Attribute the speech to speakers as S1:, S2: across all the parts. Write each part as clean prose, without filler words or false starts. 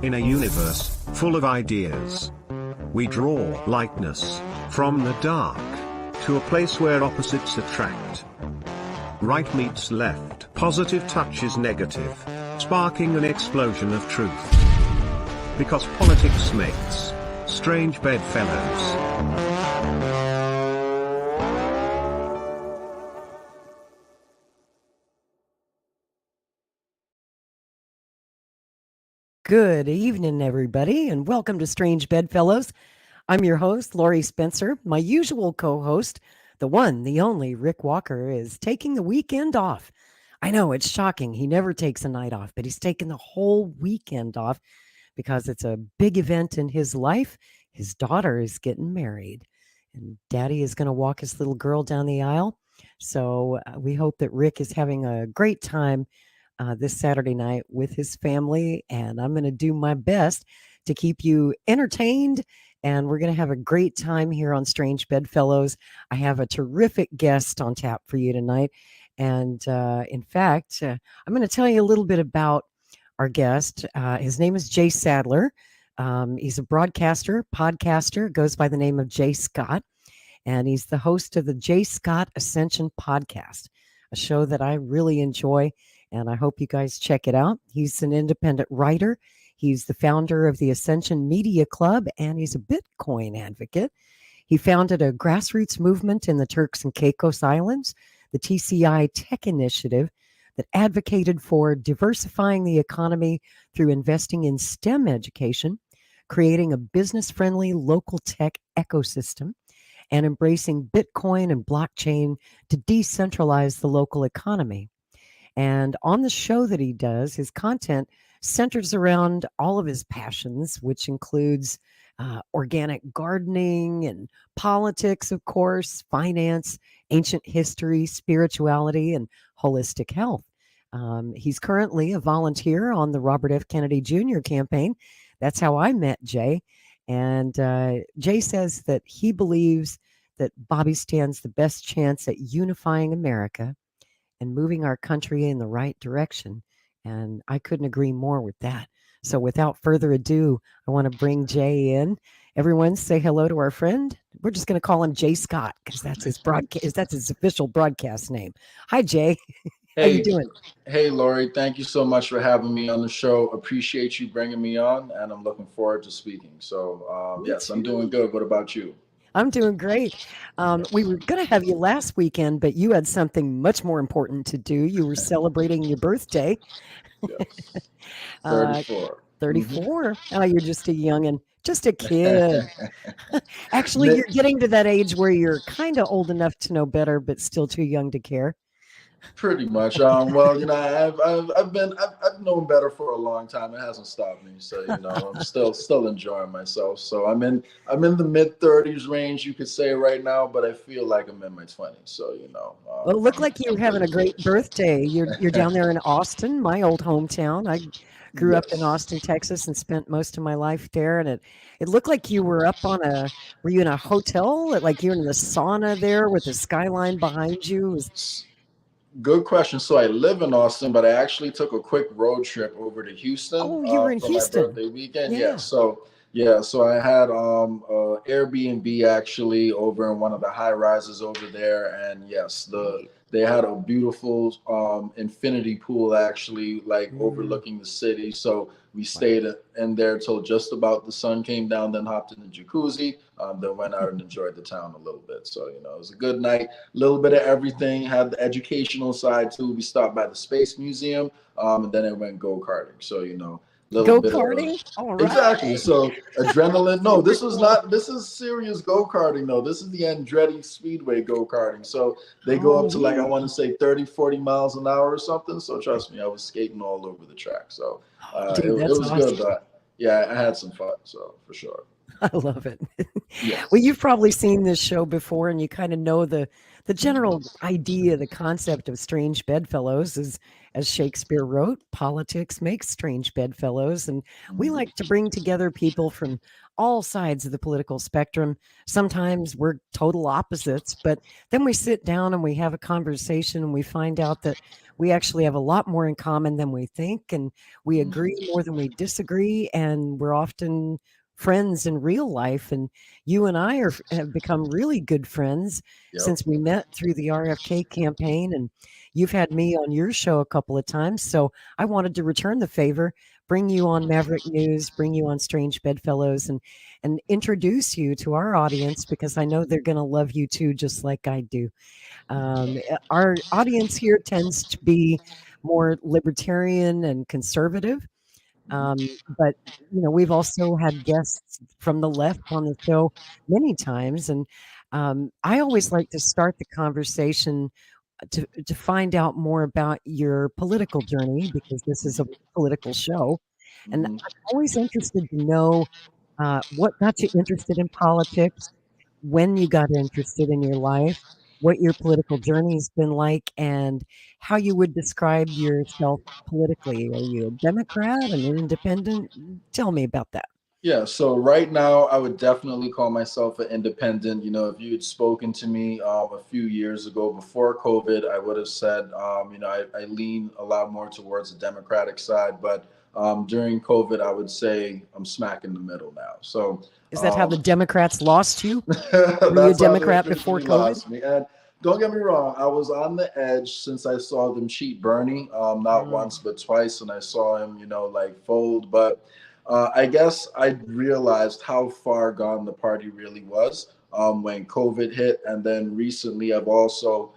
S1: In a universe full of ideas, we draw likeness from the dark to a place where opposites attract. Right meets left, positive touches negative, sparking an explosion of truth. Because politics makes strange bedfellows.
S2: Good evening, everybody, and welcome to Strange Bedfellows. I'm your host, Laurie Spencer. My usual co-host, the one, the only, Rick Walker, is taking the weekend off. I know, it's shocking. He never takes a night off, but he's taking the whole weekend off because it's a big event in his life. His daughter is getting married, and Daddy is going to walk his little girl down the aisle. So we hope that Rick is having a great time this Saturday night with his family, and I'm going to do my best to keep you entertained, and we're going to have a great time here on Strange Bedfellows. I have a terrific guest on tap for you tonight, and in fact, I'm going to tell you a little bit about our guest. His name is Jay Sadler. He's a broadcaster, podcaster, goes by the name of Jay Scott, and he's the host of the Jay Scott Ascension podcast, a show that I really enjoy, and I hope you guys check it out. He's an independent writer. He's the founder of the Ascension Media Club, and he's a Bitcoin advocate. He founded a grassroots movement in the Turks and Caicos Islands, the TCI Tech Initiative, that advocated for diversifying the economy through investing in STEM education, creating a business-friendly local tech ecosystem, and embracing Bitcoin and blockchain to decentralize the local economy. And on the show that he does, his content centers around all of his passions, which includes organic gardening and politics, of course, finance, ancient history, spirituality, and holistic health. He's currently a volunteer on the Robert F. Kennedy Jr. campaign. That's how I met Jay. And Jay says that he believes that Bobby stands the best chance at unifying America and moving our country in the right direction. And I couldn't agree more with that. So without further ado, I want to bring Jay in. Everyone say hello to our friend. We're just going to call him Jay Scott because that's his broadcast. That's his official broadcast name. Hi, Jay. How you doing?
S3: Hey, Laurie. Thank you so much for having me on the show. Appreciate you bringing me on, and I'm looking forward to speaking. So, yes, I'm doing good. What about you?
S2: I'm doing great. We were going to have you last weekend, but you had something much more important to do. You were celebrating your birthday.
S3: Yes. 34.
S2: 34. Oh, you're just a youngin', just a kid. Actually, you're getting to that age where you're kind of old enough to know better, but still too young to care.
S3: Pretty much. Well, I've known better for a long time. It hasn't stopped me. So, I'm still enjoying myself. So I'm in the mid-30s range, you could say right now, but I feel like I'm in my 20s. So,
S2: Well, it looked like you were having a great birthday. You're down there in Austin, my old hometown. I grew up in Austin, Texas, and spent most of my life there. And it looked like you were up on were you in a hotel? Like you're in the sauna there with the skyline behind you?
S3: Good question. So I live in Austin, but I actually took a quick road trip over to Houston.
S2: Oh, you were in Houston.
S3: My birthday weekend. Yeah. So I had Airbnb actually over in one of the high rises over there, and yes, they had a beautiful infinity pool actually, like overlooking the city. So we stayed in there till just about the sun came down, then hopped in the jacuzzi, then went out and enjoyed the town a little bit. So, it was a good night, a little bit of everything, had the educational side too. We stopped by the Space Museum, and then it went go-karting. So,
S2: Go-karting? All right.
S3: Exactly. So adrenaline. No, this is serious go-karting though. This is the Andretti Speedway go-karting. So they go up to like, I want to say 30, 40 miles an hour or something. So trust me, I was skating all over the track. So
S2: Dude,
S3: it was
S2: awesome.
S3: good, but yeah, I had some fun. So for sure.
S2: I love it.
S3: Yes.
S2: Well, you've probably seen this show before, and you kind of know the general idea, the concept of strange bedfellows is, as Shakespeare wrote, politics makes strange bedfellows. And we like to bring together people from all sides of the political spectrum. Sometimes we're total opposites, but then we sit down and we have a conversation and we find out that we actually have a lot more in common than we think, and we agree more than we disagree, and we're often friends in real life. And you and I have become really good friends
S3: Yep.
S2: since we met through the RFK campaign, and you've had me on your show a couple of times. So I wanted to return the favor, bring you on Maverick News, bring you on Strange Bedfellows, and introduce you to our audience, because I know they're going to love you too, just like I do. Our audience here tends to be more libertarian and conservative. But we've also had guests from the left on the show many times, and I always like to start the conversation to find out more about your political journey, because this is a political show, and
S3: Mhm.
S2: I'm always interested to know what got you interested in politics, when you got interested in your life, what your political journey's been like, and how you would describe yourself politically. Are you a Democrat, an independent? Tell me about that.
S3: Yeah, so right now I would definitely call myself an independent. If you had spoken to me a few years ago before COVID, I would have said, I lean a lot more towards the Democratic side. But during COVID, I would say I'm smack in the middle now. So
S2: Is that how the
S3: um,
S2: Democrats lost you? Were you a
S3: that's how they
S2: Democrat before
S3: officially
S2: COVID?
S3: lost me. And don't get me wrong, I was on the edge since I saw them cheat Bernie, not
S2: Mm,
S3: once but twice, and I saw him, like fold. But I guess I realized how far gone the party really was when COVID hit, and then recently I've also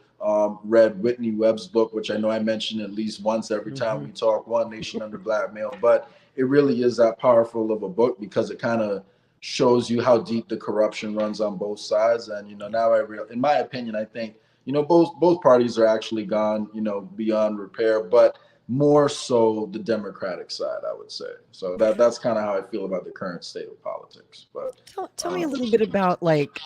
S3: read Whitney Webb's book, which I know I mention at least once every time
S2: mhm.
S3: we talk, One Nation Under Blackmail. But it really is that powerful of a book because it kind of shows you how deep the corruption runs on both sides. And now in my opinion, I think both parties are actually gone beyond repair, but more so the Democratic side, I would say. So that's kind of how I feel about the current state of politics. But
S2: Tell me a little bit about, like,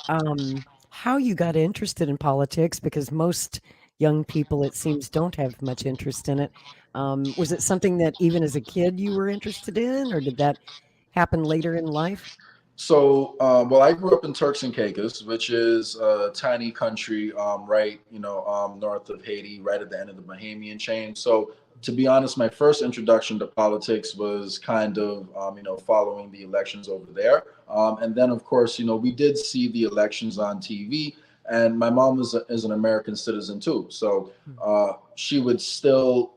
S2: how you got interested in politics, because most young people, it seems, don't have much interest in it. Was it something that even as a kid you were interested in, or did that happen later in life?
S3: So, well, I grew up in Turks and Caicos, which is a tiny country, right, north of Haiti, right at the end of the Bahamian chain. So, to be honest, my first introduction to politics was kind of, following the elections over there. And then, of course, we did see the elections on TV, and my mom is an American citizen too. So, she would still,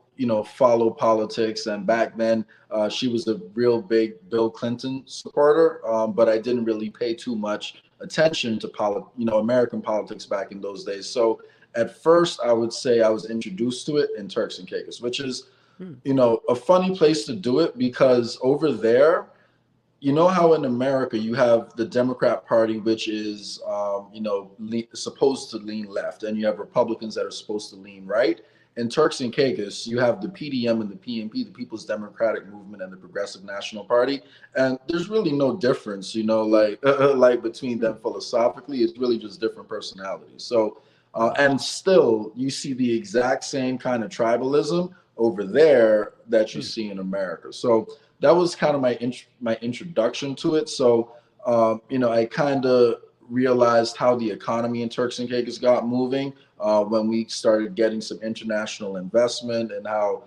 S3: follow politics. And back then, she was a real big Bill Clinton supporter, but I didn't really pay too much attention to American politics back in those days. So at first, I would say I was introduced to it in Turks and Caicos, which is,
S2: Hmm.
S3: a funny place to do it because over there, how in America you have the Democrat Party, which is, supposed to lean left, and you have Republicans that are supposed to lean right. In Turks and Caicos, you have the PDM and the PNP, the People's Democratic Movement, and the Progressive National Party, and there's really no difference, like between
S2: Hmm.
S3: them philosophically. It's really just different personalities. So,
S2: Hmm.
S3: and still, you see the exact same kind of tribalism over there that you
S2: Hmm.
S3: see in America. So that was kind of my introduction to it. So I kind of realized how the economy in Turks and Caicos got moving when we started getting some international investment and how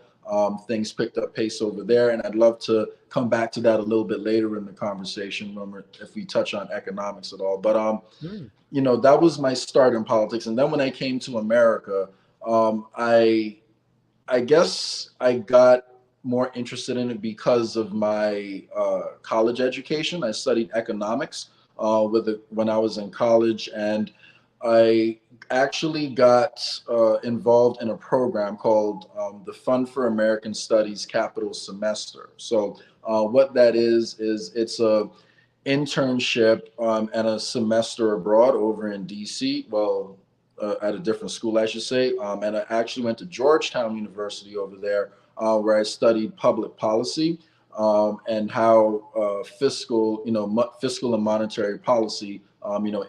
S3: things picked up pace over there. And I'd love to come back to that a little bit later in the conversation if we touch on economics at all. But
S2: Hmm.
S3: that was my start in politics. And then when I came to America, I guess I got more interested in it because of my college education. I studied economics when I was in college, and I actually got involved in a program called the Fund for American Studies Capital Semester. So what that is it's a internship and a semester abroad over in DC. Well, at a different school, I should say. And I actually went to Georgetown University over there, where I studied public policy and how fiscal and monetary policy,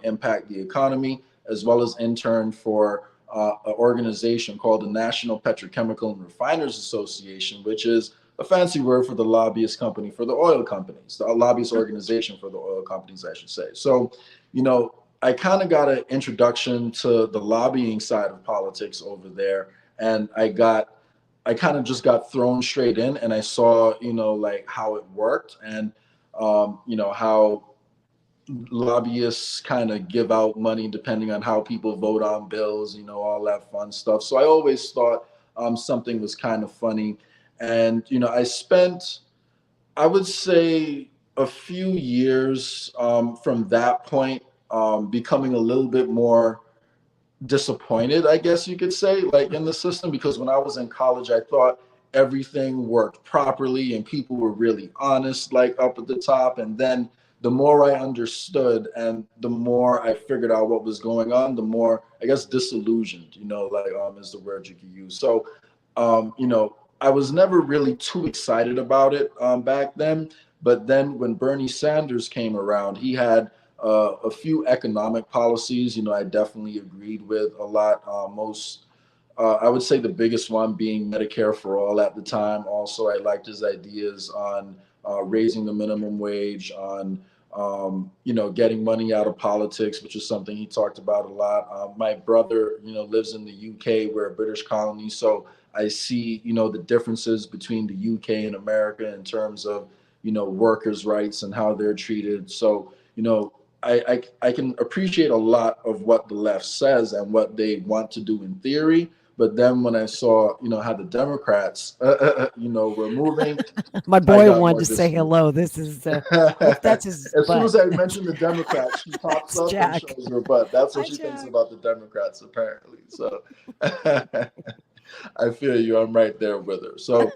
S3: impact the economy, as well as intern for an organization called the National Petrochemical and Refiners Association, which is a fancy word for the lobbyist company for the oil companies, the lobbyist organization for the oil companies, I should say. So, I kind of got an introduction to the lobbying side of politics over there, and I kind of just got thrown straight in, and I saw, like how it worked, and how lobbyists kind of give out money depending on how people vote on bills, all that fun stuff. So I always thought something was kind of funny. And, I would say, a few years from that point, becoming a little bit more disappointed, I guess you could say, like in the system, because when I was in college, I thought everything worked properly and people were really honest, like up at the top. And then the more I understood and the more I figured out what was going on, the more, I guess, disillusioned, like is the word you could use. So, I was never really too excited about it back then. But then when Bernie Sanders came around, he had a few economic policies, I definitely agreed with a lot. I would say the biggest one being Medicare for all at the time. Also, I liked his ideas on raising the minimum wage, on getting money out of politics, which is something he talked about a lot. My brother, lives in the UK. We're a British colony, so I see, the differences between the UK and America in terms of, workers' rights and how they're treated. So, I can appreciate a lot of what the left says and what they want to do in theory. But then when I saw, how the Democrats, were moving,
S2: My
S3: I
S2: boy
S3: got
S2: wanted
S3: more
S2: to say
S3: disappointed.
S2: hello. This is, hope that's his
S3: As soon
S2: butt.
S3: as I mentioned the Democrats, she pops
S2: That's
S3: up and
S2: Jack.
S3: shows her butt. That's what
S2: Hi,
S3: she thinks
S2: Jack.
S3: about the Democrats, apparently. So I feel you. I'm right there with her. So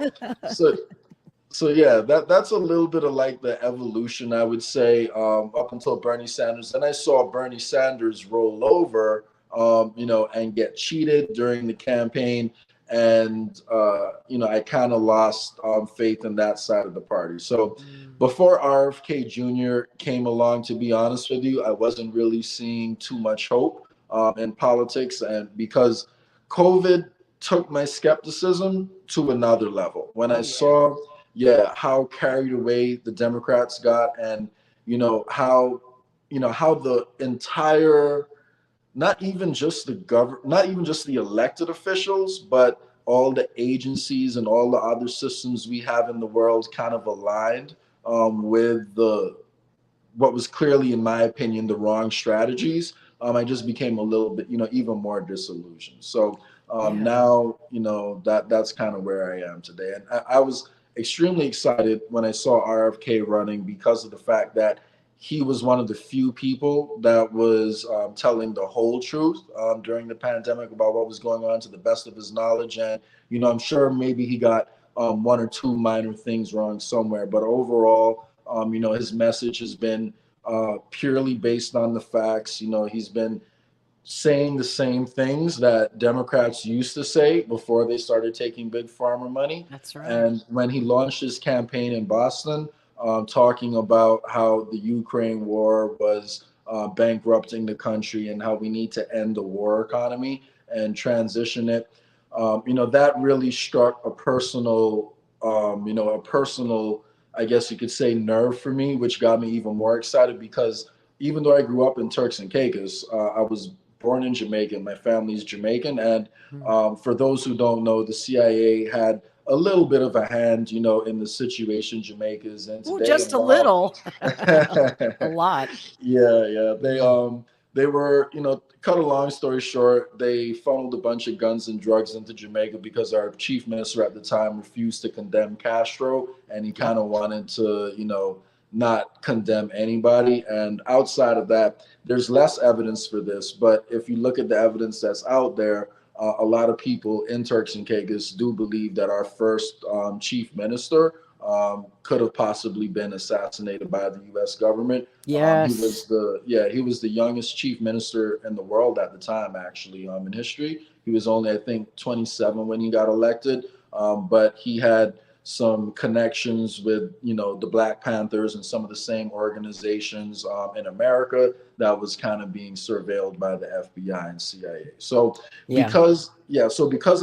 S3: so yeah, that's a little bit of like the evolution, I would say, up until Bernie Sanders. Then I saw Bernie Sanders roll over, and get cheated during the campaign, and I kind of lost faith in that side of the party. So before RFK Jr. came along, to be honest with you, I wasn't really seeing too much hope in politics, and because COVID took my skepticism to another level when I saw how carried away the Democrats got, and how the entire, not even just the elected officials, but all the agencies and all the other systems we have in the world kind of aligned with the what was clearly, in my opinion, the wrong strategies. I just became a little bit, even more disillusioned. So now, that's kind of where I am today. And I was extremely excited when I saw RFK running because of the fact that he was one of the few people that was telling the whole truth during the pandemic about what was going on to the best of his knowledge. And, I'm sure maybe he got one or two minor things wrong somewhere, but overall, his message has been purely based on the facts. He's been saying the same things that Democrats used to say before they started taking big pharma money.
S2: That's right.
S3: And when he launched his campaign in Boston, talking about how the Ukraine war was bankrupting the country and how we need to end the war economy and transition it, that really struck a personal, I guess you could say, nerve for me, which got me even more excited because even though I grew up in Turks and Caicos, I was born in Jamaica. My family's Jamaican. And for those who don't know, the CIA had a little bit of a hand, in the situation Jamaica is in today.
S2: Just
S3: and
S2: a little. A lot.
S3: Yeah. They were, cut a long story short, they funneled a bunch of guns and drugs into Jamaica because our chief minister at the time refused to condemn Castro, and he kind of wanted to, not condemn anybody. And outside of that, there's less evidence for this. But if you look at the evidence that's out there, a lot of people in Turks and Caicos do believe that our first chief minister could have possibly been assassinated by the U.S. government.
S2: Yes.
S3: He was the youngest chief minister in the world at the time, actually, in history. He was only, I think, 27 when he got elected, but he had some connections with, the Black Panthers and some of the same organizations in America that was kind of being surveilled by the FBI and CIA. So because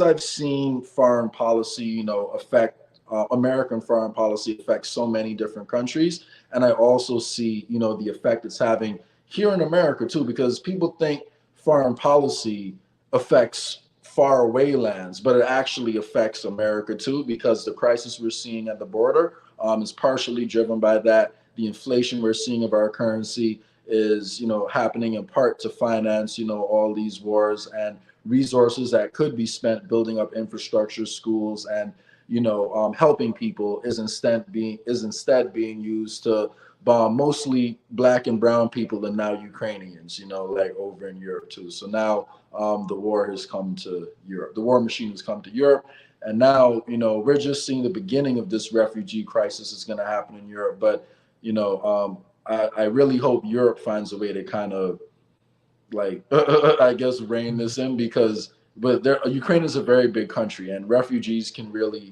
S3: I've seen foreign policy, affect American foreign policy affects so many different countries. And I also see, the effect it's having here in America too, because people think foreign policy affects far away lands, but it actually affects America too, because the crisis we're seeing at the border is partially driven by that. The inflation we're seeing of our currency is, happening in part to finance, all these wars, and resources that could be spent building up infrastructure, schools, and helping people is instead being used to bomb mostly Black and brown people, and now Ukrainians, like over in Europe too. So now the war has come to Europe. The war machine has come to Europe. And now, we're just seeing the beginning of this refugee crisis is going to happen in Europe. But, I really hope Europe finds a way to kind of like, I guess, rein this in, because Ukraine is a very big country, and refugees can really,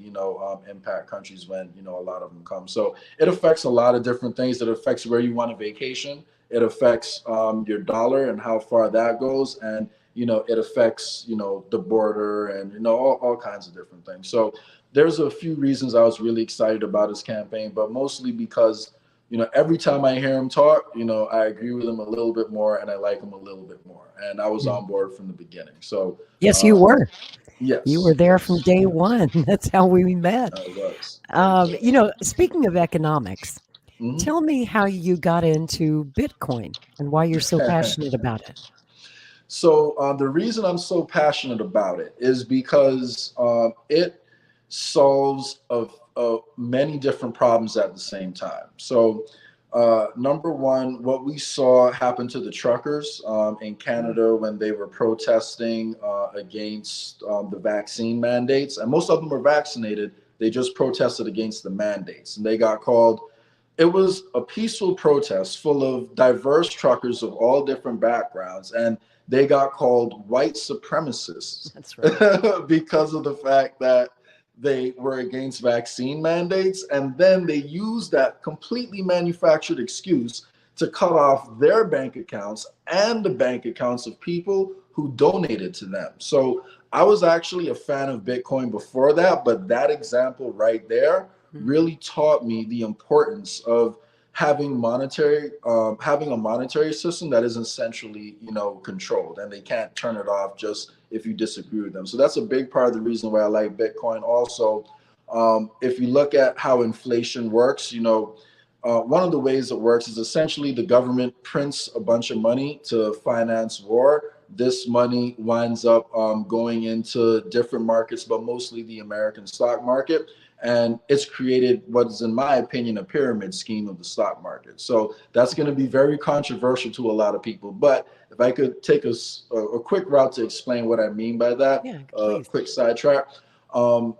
S3: impact countries when, a lot of them come. So it affects a lot of different things. It affects where you want to vacation. It affects your dollar and how far that goes. And, it affects, the border and, all kinds of different things. So there's a few reasons I was really excited about his campaign, but mostly because, every time I hear him talk, I agree with him a little bit more, and I like him a little bit more. And I was on board from the beginning. So
S2: yes, you were.
S3: Yes,
S2: You were there from day one. That's how we met.
S3: I was.
S2: Speaking of economics, tell me how you got into Bitcoin and why you're so passionate about it.
S3: So the reason I'm so passionate about it is because it solves many different problems at the same time. So number one, what we saw happen to the truckers in Canada when they were protesting against the vaccine mandates, and most of them were vaccinated. They just protested against the mandates, and they got called. It was a peaceful protest full of diverse truckers of all different backgrounds, and they got called white supremacists.
S2: That's right.
S3: Because of the fact that they were against vaccine mandates. And then they used that completely manufactured excuse to cut off their bank accounts and the bank accounts of people who donated to them. So I was actually a fan of Bitcoin before that, but that example right there really taught me the importance of having a monetary system that isn't centrally, controlled, and they can't turn it off just if you disagree with them. So that's a big part of the reason why I like Bitcoin. Also, if you look at how inflation works, one of the ways it works is essentially the government prints a bunch of money to finance war. This money winds up going into different markets, but mostly the American stock market. And it's created what is, in my opinion, a pyramid scheme of the stock market. So that's going to be very controversial to a lot of people. But if I could take a quick route to explain what I mean by that, quick sidetrack. If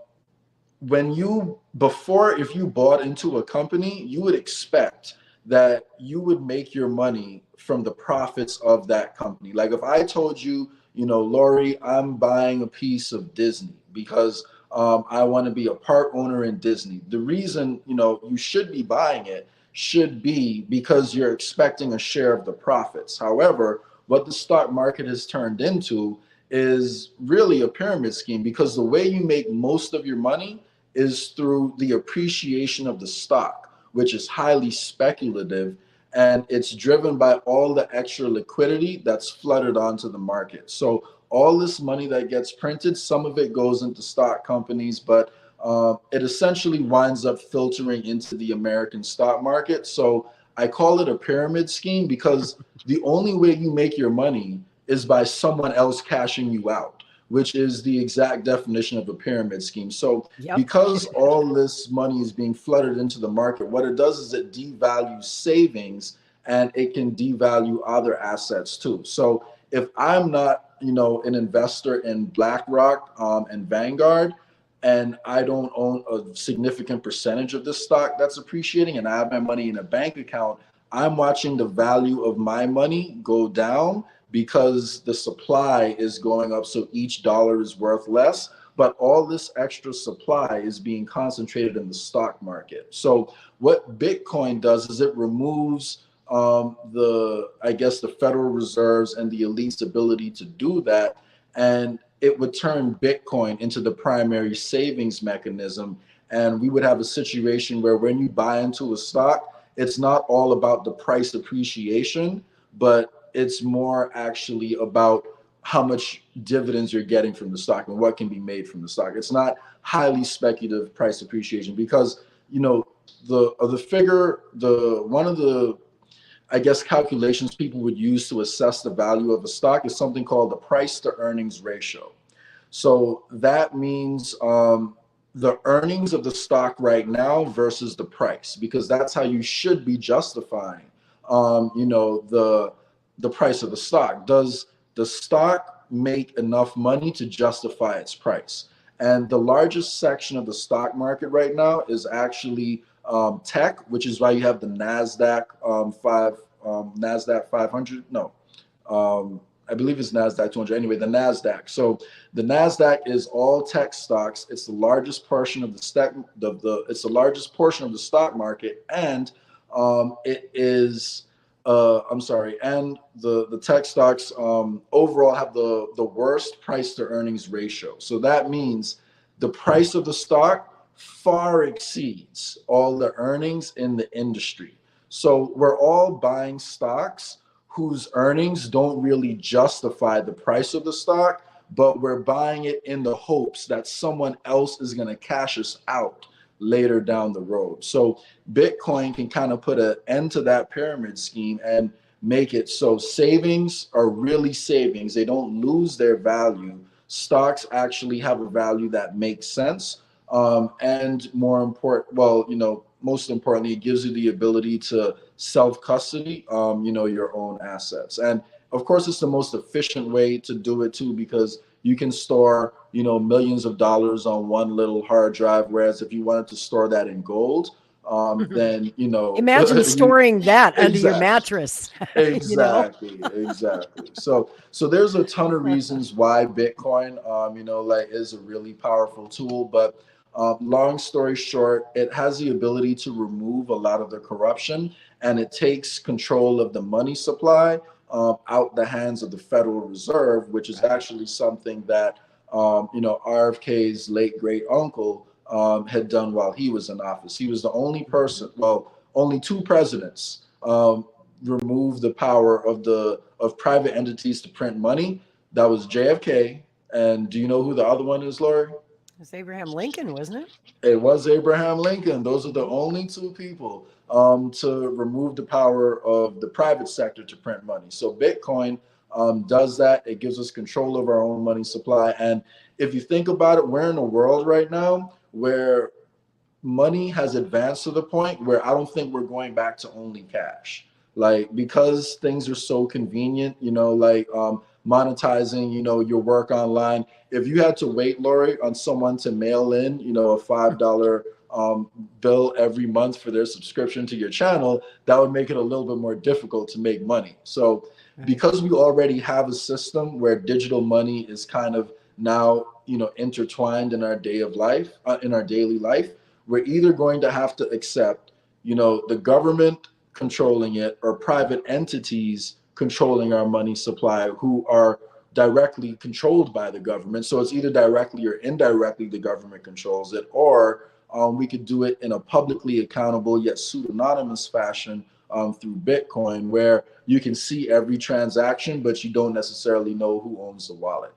S3: you bought into a company, you would expect that you would make your money from the profits of that company. Like if I told you, Lori, I'm buying a piece of Disney because I want to be a part owner in Disney. The reason, you should be buying it should be because you're expecting a share of the profits. However, what the stock market has turned into is really a pyramid scheme, because the way you make most of your money is through the appreciation of the stock, which is highly speculative, and it's driven by all the extra liquidity that's flooded onto the market. So all this money that gets printed, some of it goes into stock companies, but it essentially winds up filtering into the American stock market. So I call it a pyramid scheme because the only way you make your money is by someone else cashing you out, which is the exact definition of a pyramid scheme. So because all this money is being flooded into the market, what it does is it devalues savings, and it can devalue other assets too. So if I'm not, an investor in BlackRock and Vanguard, and I don't own a significant percentage of this stock that's appreciating, and I have my money in a bank account, I'm watching the value of my money go down because the supply is going up, so each dollar is worth less. But all this extra supply is being concentrated in the stock market. So what Bitcoin does is it removes the Federal Reserve's and the elite's ability to do that, and it would turn Bitcoin into the primary savings mechanism. And we would have a situation where when you buy into a stock, it's not all about the price appreciation, but it's more actually about how much dividends you're getting from the stock and what can be made from the stock. It's not highly speculative price appreciation because, you know, one of the, I guess, calculations people would use to assess the value of a stock is something called the price to earnings ratio. So that means the earnings of the stock right now versus the price, because that's how you should be justifying, the price of the stock. Does the stock make enough money to justify its price? And the largest section of the stock market right now is actually tech, which is why you have the Nasdaq Nasdaq 500. No, I believe it's Nasdaq 200. Anyway, the Nasdaq. So the Nasdaq is all tech stocks. It's the largest portion of it's the largest portion of the stock market, and it is. I'm sorry, and the tech stocks overall have the worst price to earnings ratio. So that means the price of the stock far exceeds all the earnings in the industry. So we're all buying stocks whose earnings don't really justify the price of the stock, but we're buying it in the hopes that someone else is going to cash us out later down the road. So Bitcoin can kind of put an end to that pyramid scheme and make it so savings are really savings. They don't lose their value. Stocks actually have a value that makes sense. And more important, most importantly, it gives you the ability to self-custody, your own assets. And of course, it's the most efficient way to do it too, because you can store, millions of dollars on one little hard drive. Whereas if you wanted to store that in gold, then,
S2: imagine storing that under your mattress.
S3: Exactly. So there's a ton of reasons why Bitcoin, is a really powerful tool, but long story short, it has the ability to remove a lot of the corruption, and it takes control of the money supply out the hands of the Federal Reserve, which is actually something that RFK's late great uncle had done while he was in office. He was the only person, only two presidents removed the power of private entities to print money. That was JFK, and do you know who the other one is, Lori?
S2: It's Abraham Lincoln, wasn't it?
S3: It was Abraham Lincoln. Those are the only two people to remove the power of the private sector to print money. So Bitcoin does that. It gives us control of our own money supply. And if you think about it, we're in a world right now where money has advanced to the point where I don't think we're going back to only cash. Like, because things are so convenient, monetizing, your work online. If you had to wait, Lori, on someone to mail in, a $5 bill every month for their subscription to your channel, that would make it a little bit more difficult to make money. So because we already have a system where digital money is kind of now, intertwined in our daily life, we're either going to have to accept, the government controlling it or private entities controlling our money supply who are directly controlled by the government. So it's either directly or indirectly the government controls it, or we could do it in a publicly accountable yet pseudonymous fashion through Bitcoin, where you can see every transaction, but you don't necessarily know who owns the wallet.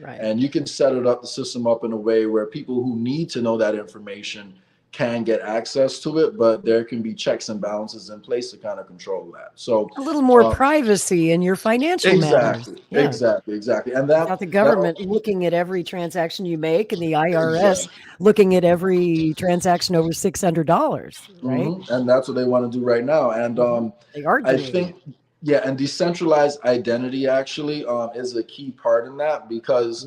S3: And you can set the system up in a way where people who need to know that information can get access to it, but there can be checks and balances in place to kind of control that. So
S2: a little more privacy in your financial matters.
S3: Exactly. And
S2: without the government looking at every transaction you make, and the IRS looking at every transaction over $600, right?
S3: And that's what they want to do right now. And
S2: they are doing it.
S3: And decentralized identity actually is a key part in that, because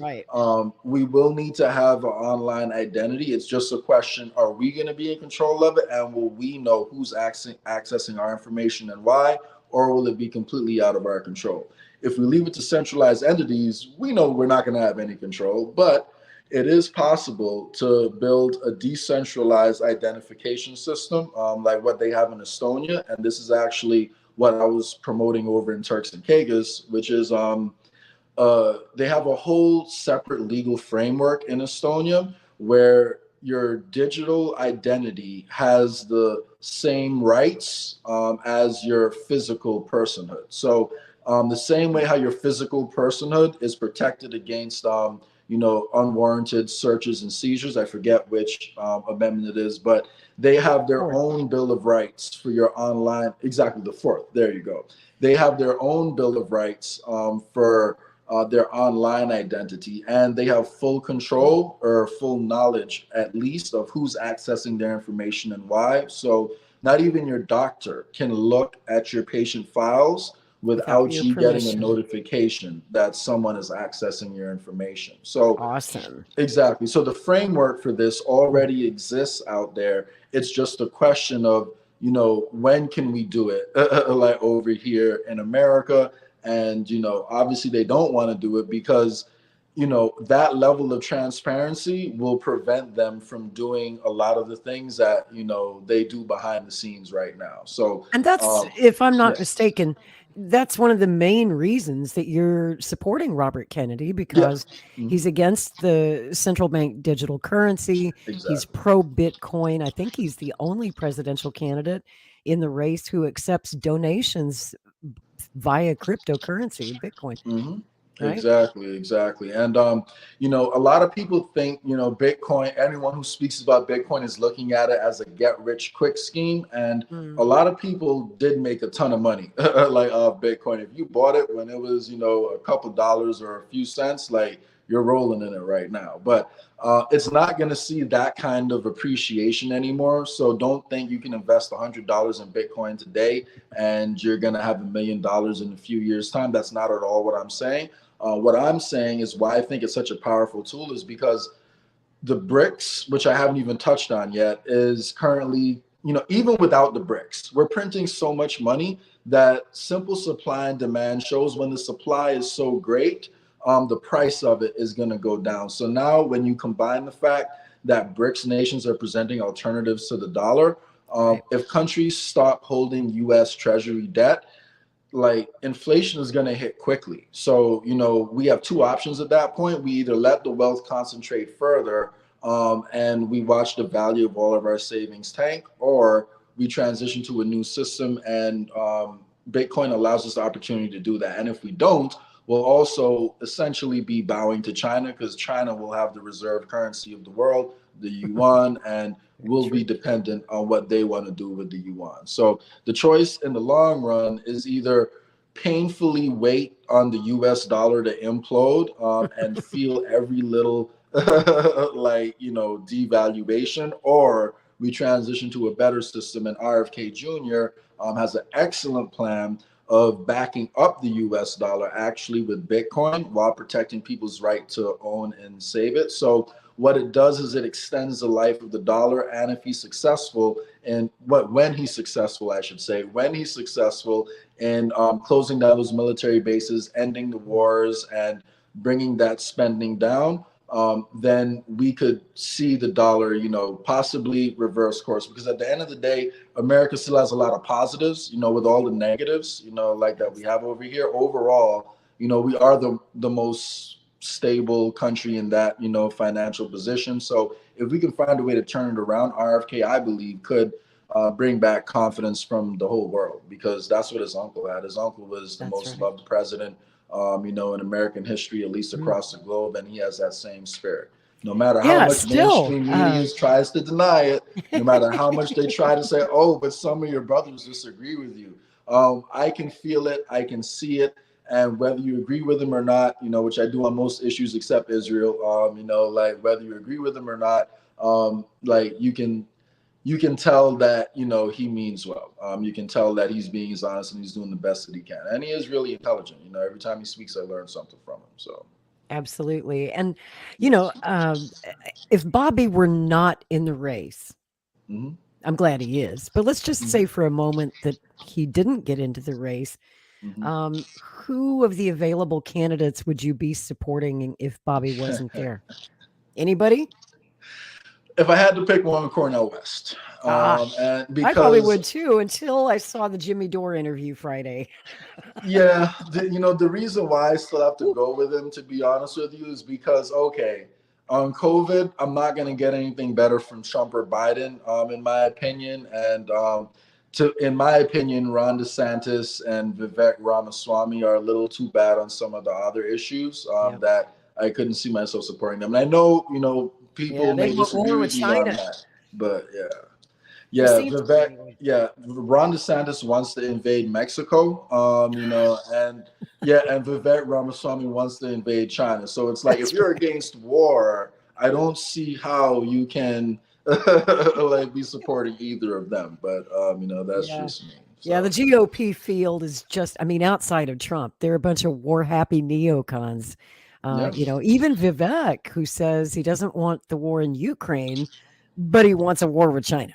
S3: we will need to have an online identity. It's just a question, are we going to be in control of it? And will we know who's accessing our information and why? Or will it be completely out of our control? If we leave it to centralized entities, we know we're not going to have any control, but it is possible to build a decentralized identification system like what they have in Estonia. And this is actually what I was promoting over in Turks and Caicos, which is they have a whole separate legal framework in Estonia where your digital identity has the same rights as your physical personhood. So the same way how your physical personhood is protected against unwarranted searches and seizures. I forget which amendment it is, but they have their own Bill of Rights for your online. Exactly, the fourth. There you go. They have their own Bill of Rights for their online identity, and they have full control or full knowledge, at least, of who's accessing their information and why. So not even your doctor can look at your patient files without
S2: your
S3: you getting a
S2: permission.
S3: notification that someone is accessing your information. So
S2: Awesome.
S3: exactly. So the framework for this already exists out there. It's just a question of, when can we do it like over here in America? And, obviously they don't want to do it because, that level of transparency will prevent them from doing a lot of the things that, they do behind the scenes right now. So,
S2: and that's, if I'm not
S3: yes.
S2: mistaken, that's one of the main reasons that you're supporting Robert Kennedy, because he's against the central bank digital currency.
S3: Exactly.
S2: He's pro Bitcoin. I think he's the only presidential candidate in the race who accepts donations via cryptocurrency, Bitcoin. Right?
S3: Exactly. And a lot of people think, Bitcoin, anyone who speaks about Bitcoin is looking at it as a get rich quick scheme. And a lot of people did make a ton of money like Bitcoin. If you bought it when it was, a couple dollars or a few cents, like you're rolling in it right now. But it's not going to see that kind of appreciation anymore. So don't think you can invest $100 in Bitcoin today and you're going to have $1 million in a few years' time. That's not at all what I'm saying. What I'm saying is why I think it's such a powerful tool is because the BRICS, which I haven't even touched on yet, is currently, even without the BRICS, we're printing so much money that simple supply and demand shows when the supply is so great, the price of it is going to go down. So now when you combine the fact that BRICS nations are presenting alternatives to the dollar, if countries stop holding US Treasury debt, like inflation is going to hit quickly. So, we have two options at that point. We either let the wealth concentrate further and we watch the value of all of our savings tank, or we transition to a new system and Bitcoin allows us the opportunity to do that. And if we don't, we'll also essentially be bowing to China because China will have the reserve currency of the world, the yuan, and we'll be dependent on what they want to do with the yuan. So the choice in the long run is either painfully wait on the US dollar to implode and feel every little devaluation, or we transition to a better system. And RFK Jr. Has an excellent plan of backing up the US dollar actually with Bitcoin while protecting people's right to own and save it. So what it does is it extends the life of the dollar. And if he's successful, when he's successful in closing down those military bases, ending the wars, and bringing that spending down, then we could see the dollar, possibly reverse course. Because at the end of the day, America still has a lot of positives, with all the negatives, like that we have over here. Overall, we are the most stable country in that, financial position. So if we can find a way to turn it around, RFK, I believe, could bring back confidence from the whole world, because that's what his uncle had. His uncle was the most loved president, in American history, at least across the globe, and he has that same spirit. No matter how much mainstream media tries to deny it, no matter how much they try to say, oh, but some of your brothers disagree with you. I can feel it, I can see it. And whether you agree with him or not, which I do on most issues except Israel, whether you agree with him or not, you can tell that, he means well. You can tell that he's being honest and he's doing the best that he can. And he is really intelligent. Every time he speaks, I learn something from him. So.
S2: Absolutely. And, if Bobby were not in the race, I'm glad he is, but let's just say for a moment that he didn't get into the race. Who of the available candidates would you be supporting if Bobby wasn't there? Anybody?
S3: If I had to pick one, Cornel West.
S2: And because, I probably would too, until I saw the Jimmy Dore interview Friday.
S3: The reason why I still have to go with him, to be honest with you, is because, On COVID, I'm not going to get anything better from Trump or Biden, in my opinion. And in my opinion, Ron DeSantis and Vivek Ramaswamy are a little too bad on some of the other issues
S2: Yeah.
S3: that I couldn't see myself supporting them. And I know, people
S2: Yeah, they
S3: may
S2: want
S3: disagree
S2: war with
S3: with me on
S2: China.
S3: that, but yeah.
S2: They
S3: Yeah,
S2: seem to
S3: Vivek.
S2: anyway.
S3: Yeah, Ron DeSantis wants to invade Mexico. And yeah, and Vivek Ramaswamy wants to invade China. So it's like if
S2: That's
S3: you're
S2: right.
S3: against war, I don't see how you can like be supporting either of them. But that's
S2: Yeah.
S3: just me.
S2: Yeah, the
S3: So
S2: GOP field is just, I mean, outside of Trump, they're a bunch of war happy neocons.
S3: yeah,
S2: Even Vivek, who says he doesn't want the war in Ukraine, but he wants a war with China.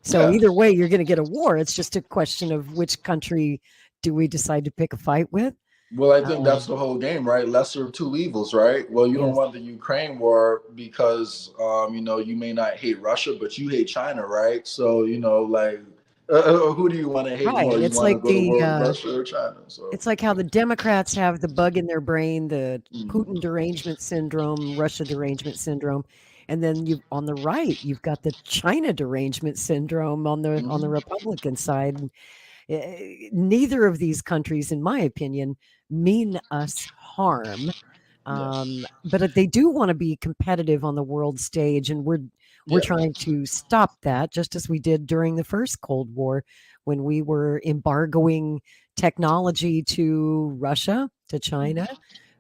S2: So
S3: yeah.
S2: either way, you're going to get a war. It's just a question of which country do we decide to pick a fight with.
S3: Well, I think that's
S2: Um,
S3: the whole game, right? Lesser of two evils, right? Well, you don't
S2: yes.
S3: want the Ukraine war because, you may not hate Russia, but you hate China, right? So, like, who do you want to hate
S2: Right.
S3: more? You want to go to war with Russia or China? So,
S2: It's like how the Democrats have the bug in their brain, the Putin
S3: mm,
S2: derangement syndrome, Russia derangement syndrome, and then you on the right, you've got the China derangement syndrome on the
S3: mhm,
S2: Republican side. Neither of these countries, in my opinion, mean us harm.
S3: yes,
S2: But they do want to be competitive on the world stage, and we're
S3: yeah,
S2: trying to stop that, just as we did during the first Cold War when we were embargoing technology to Russia, to China,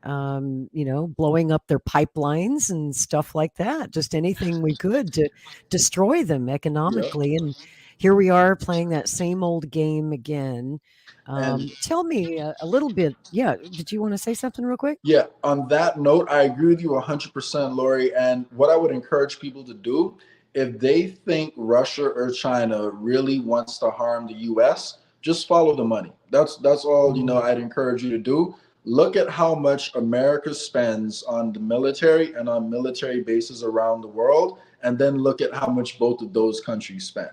S3: mhm,
S2: blowing up their pipelines and stuff like that. Just anything we could to destroy them
S3: yeah.
S2: economically. And here we are playing that same old game again.
S3: And
S2: Tell me a little bit. Yeah, did you want to say something real quick?
S3: yeah, on that note, I agree with you 100%, Lori. And what I would encourage people to do, if they think Russia or China really wants to harm the US, just follow the money. That's all,
S2: Mm,
S3: I'd encourage you to do. Look at how much America spends on the military and on military bases around the world, and then look at how much both of those countries spend.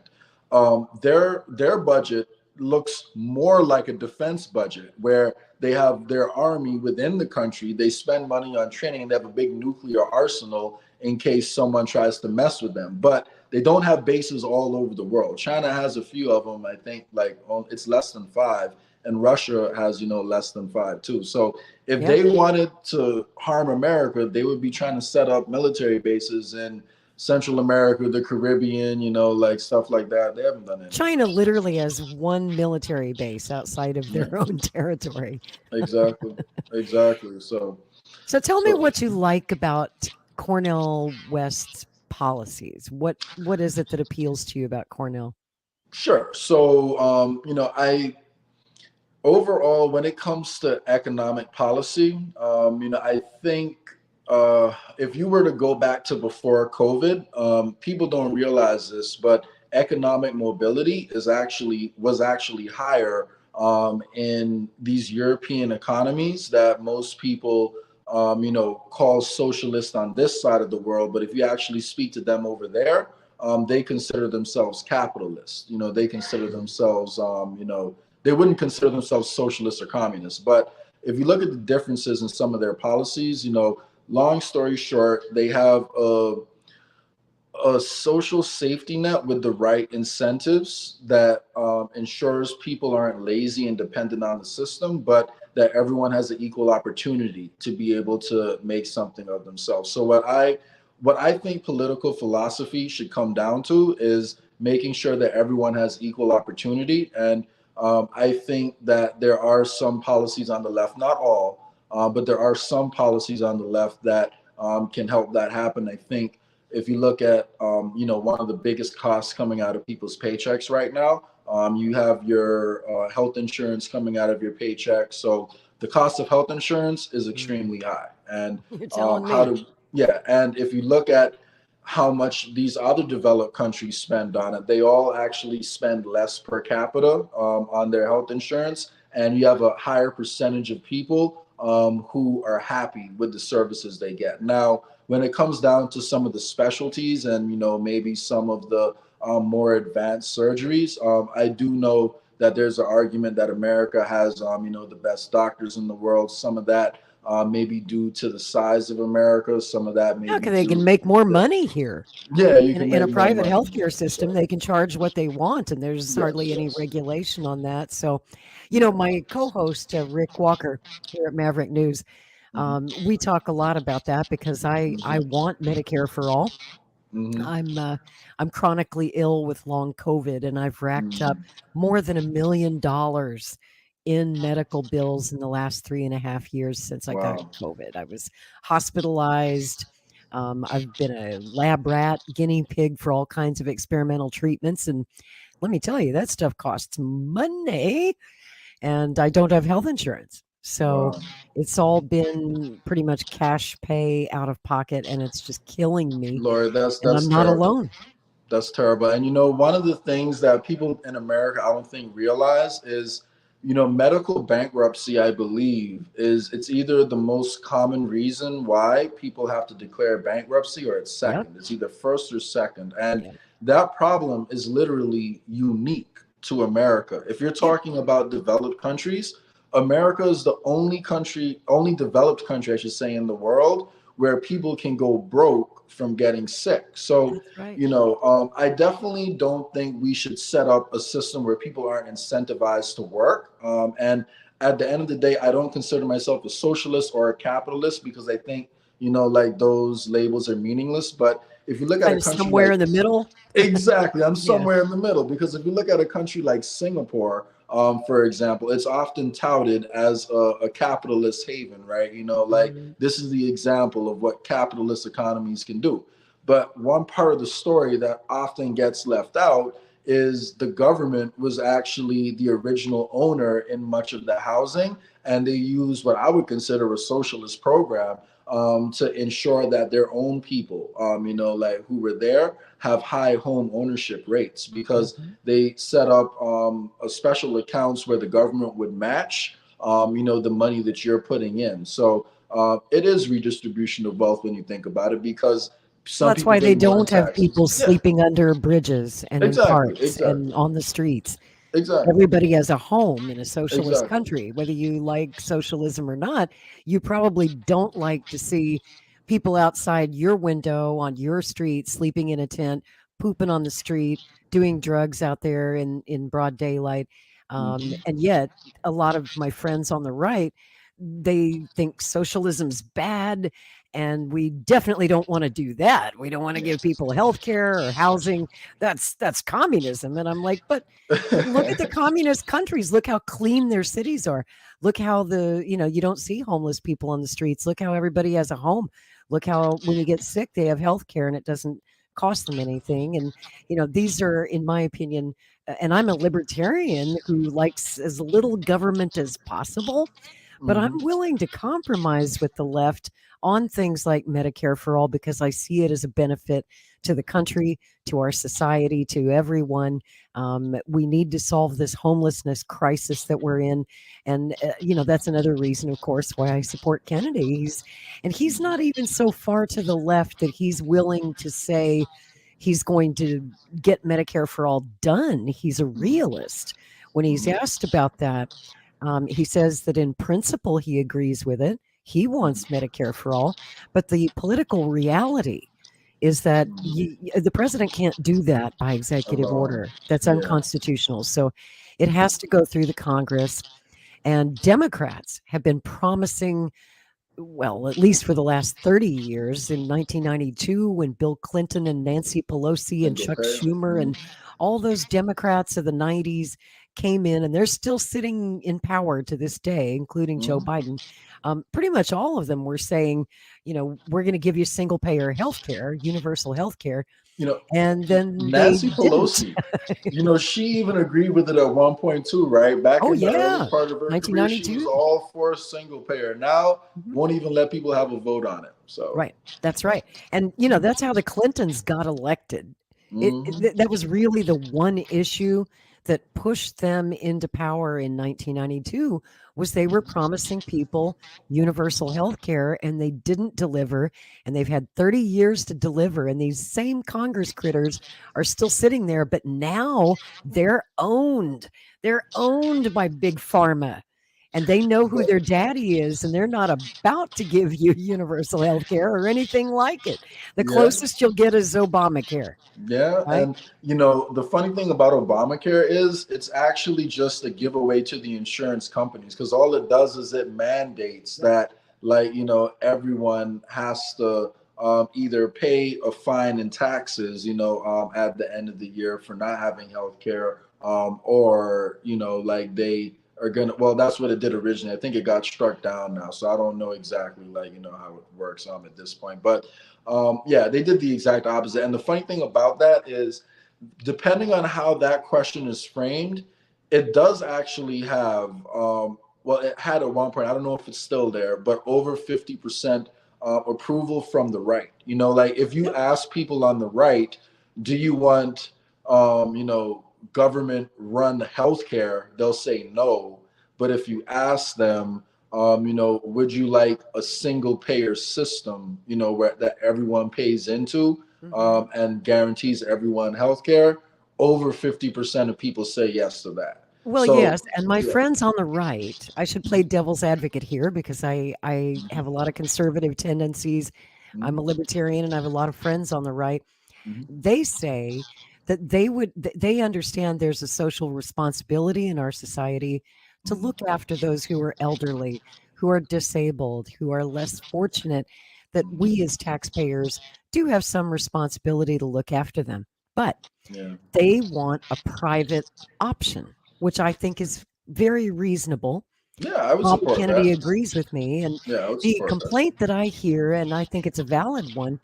S3: Their budget looks more like a defense budget where they have their army within the country. They spend money on training and they have a big nuclear arsenal in case someone tries to mess with them. But they don't have bases all over the world. China has a few of them, I think, like it's less than five. And Russia has, less than five too. So if
S2: yep.
S3: they wanted to harm America, they would be trying to set up military bases in Central America, the Caribbean, like stuff like that. They haven't done any of
S2: China
S3: that.
S2: literally has one military base outside of
S3: Yeah,
S2: their own territory.
S3: exactly. Exactly. So,
S2: So tell me
S3: so
S2: what you like about Cornel West's policies. What is it that appeals to you about Cornell?
S3: sure. So, I overall, when it comes to economic policy, I think if you were to go back to before COVID, people don't realize this, but economic mobility was actually higher in these European economies that most people call socialist on this side of the world. But if you actually speak to them over there, they consider themselves capitalists. They consider themselves they wouldn't consider themselves socialists or communists. But if you look at the differences in some of their policies, long story short, they have a social safety net with the right incentives that ensures people aren't lazy and dependent on the system, but that everyone has an equal opportunity to be able to make something of themselves. So what I think political philosophy should come down to is making sure that everyone has equal opportunity. And I think that there are some policies on the left, not all, but there are some policies on the left that can help that happen. I think if you look at one of the biggest costs coming out of people's paychecks right now, you have your health insurance coming out of your paycheck. So the cost of health insurance is
S2: Mm,
S3: extremely high. And
S2: you're telling
S3: how
S2: me.
S3: to yeah, and if you look at how much these other developed countries spend on it, they all actually spend less per capita on their health insurance, and you have a higher percentage of people who are happy with the services they get. Now, when it comes down to some of the specialties and maybe some of the more advanced surgeries, I do know that there's an argument that America has the best doctors in the world. Some of that maybe due to the size of America. Some of that
S2: Yeah,
S3: maybe
S2: because they can
S3: too.
S2: make more
S3: Yeah,
S2: money here.
S3: yeah, you can
S2: In a
S3: make more
S2: private
S3: money.
S2: healthcare system,
S3: So
S2: they can charge what they want, and there's
S3: yes,
S2: hardly any
S3: yes,
S2: regulation on that. So,
S3: yeah.
S2: my co-host Rick Walker here at Maverick News,
S3: Hmm.
S2: we talk a lot about that because I
S3: Hmm.
S2: want Medicare for all.
S3: Hmm.
S2: I'm chronically ill with long COVID, and I've racked up
S3: Hmm.
S2: more than $1 million in medical bills in the last 3.5 years since I got
S3: Wow.
S2: COVID. I was hospitalized. I've been a lab rat, guinea pig for all kinds of experimental treatments, and let me tell you, that stuff costs money, and I don't have health insurance. So
S3: Wow.
S2: it's all been pretty much cash pay out of pocket, and it's just killing me.
S3: Lord,
S2: And
S3: that's
S2: I'm not
S3: terrible.
S2: alone.
S3: That's terrible. And one of the things that people in America, I don't think realize is, medical bankruptcy, I believe, is it's either the most common reason why people have to declare bankruptcy or it's
S2: Yep.
S3: second. It's either first or second. And
S2: Yep.
S3: that problem is literally unique to America. If you're
S2: Yeah.
S3: talking about developed countries, America is the only country, only developed country, I should say, in the world where people can go broke from getting sick. So,
S2: That's right.
S3: I definitely don't think we should set up a system where people aren't incentivized to work. And at the end of the day, I don't consider myself a socialist or a capitalist because I think, like those labels are meaningless. But if you look at a
S2: Kind of
S3: country
S2: somewhere
S3: like
S2: in the middle.
S3: exactly. I'm
S2: Yeah.
S3: somewhere in the middle because if you look at a country like Singapore, for example, it's often touted as a capitalist haven, right? Like
S2: Mhm.
S3: this is the example of what capitalist economies can do. But one part of the story that often gets left out is the government was actually the original owner in much of the housing, and they used what I would consider a socialist program to ensure that their own people, like who were there, have high home ownership rates because
S2: Mhm.
S3: they set up a special accounts where the government would match, the money that you're putting in. So it is redistribution of wealth when you think about it because
S2: Well,
S3: some
S2: that's
S3: people
S2: why
S3: pay
S2: they
S3: more in
S2: don't have
S3: taxes.
S2: people
S3: Yeah,
S2: sleeping under bridges and in
S3: exactly,
S2: parks and
S3: exactly,
S2: on the streets.
S3: exactly,
S2: Everybody has a home in a socialist
S3: exactly.
S2: country. Whether you like socialism or not, you probably don't like to see people outside your window on your street sleeping in a tent, pooping on the street, doing drugs out there in broad daylight.
S3: Hmm.
S2: And yet, a lot of my friends on the right, they think socialism's bad, and we definitely don't want to do that. We don't want to give people health care or housing. That's communism. And I'm like, but look at the communist countries. Look how clean their cities are. Look how you don't see homeless people on the streets. Look how everybody has a home. Look how when you get sick, they have health care and it doesn't cost them anything. And, these are, in my opinion, and I'm a libertarian who likes as little government as possible, but I'm
S3: Hmm.
S2: willing to compromise with the left on things like Medicare for all because I see it as a benefit to the country, to our society, to everyone. We need to solve this homelessness crisis that we're in. And, that's another reason, of course, why I support Kennedy. He's not even so far to the left that he's willing to say he's going to get Medicare for all done. He's a realist. When he's
S3: Hmm.
S2: asked about that, he says that in principle he agrees with it. He wants Medicare for all, but the political reality is that the president can't do that by executive
S3: Alone.
S2: order. That's
S3: Yeah.
S2: unconstitutional. So it has to go through the Congress. And Democrats have been promising, well, at least for the last 30 years, in 1992, when Bill Clinton and Nancy Pelosi and
S3: Single
S2: Chuck
S3: payer.
S2: Schumer and all those Democrats of the 90s came in, and they're still sitting in power to this day, including Joe
S3: Hmm.
S2: Biden. Pretty much all of them were saying, we're going to give you single payer health care, universal health care.
S3: You know,
S2: And then they
S3: Nancy
S2: didn't.
S3: Pelosi, she even agreed with it at one point too, right? Back
S2: Oh,
S3: in the early
S2: yeah.
S3: part of her career, she was
S2: 1992.
S3: all for single payer. Now, won't even let people have a vote on it. So,
S2: Right. That's right. And, that's how the Clintons got elected.
S3: hmm.
S2: That was really the one issue that pushed them into power in 1992 was they were promising people universal health care and they didn't deliver, and they've had 30 years to deliver, and these same Congress critters are still sitting there, but now they're owned. They're owned by big pharma. and they know who their daddy is, and they're not about to give you universal health care or anything like it. The
S3: Yeah.
S2: closest you'll get is Obamacare,
S3: Yeah,
S2: right?
S3: and the funny thing about Obamacare is it's actually just a giveaway to the insurance companies, because all it does is it mandates that, like, everyone has to either pay a fine in taxes, at the end of the year for not having health care, or like they are gonna. Well, that's what it did originally. I think it got struck down now, so I don't know exactly, like, how it works at this point, but. Yeah, they did the exact opposite. And the funny thing about that is, depending on how that question is framed, it does actually have, well, it had at one point, I don't know if it's still there, but over 50% approval from the right. Like, if you ask people on the right, do you want, government run healthcare, they'll say no. But if you ask them, would you like a single payer system, where that everyone pays into, and guarantees everyone healthcare? Over 50% of people say yes to that.
S2: Well,
S3: So,
S2: yes, and my
S3: yeah.
S2: friends on the right, I should play devil's advocate here because I have a lot of conservative tendencies. I'm a libertarian and I have a lot of friends on the right.
S3: Mhm.
S2: They say that they understand there's a social responsibility in our society to
S3: Mhm.
S2: look after those who are elderly, who are disabled, who are less fortunate, that we as taxpayers do have some responsibility to look after them. But
S3: Yeah.
S2: they want a private option, which I think is very reasonable.
S3: Yeah, I would
S2: Bobby
S3: support
S2: Kennedy
S3: that.
S2: agrees with me. And
S3: Yeah, I would
S2: the
S3: support that.
S2: complaint that I hear, and I think it's a valid one,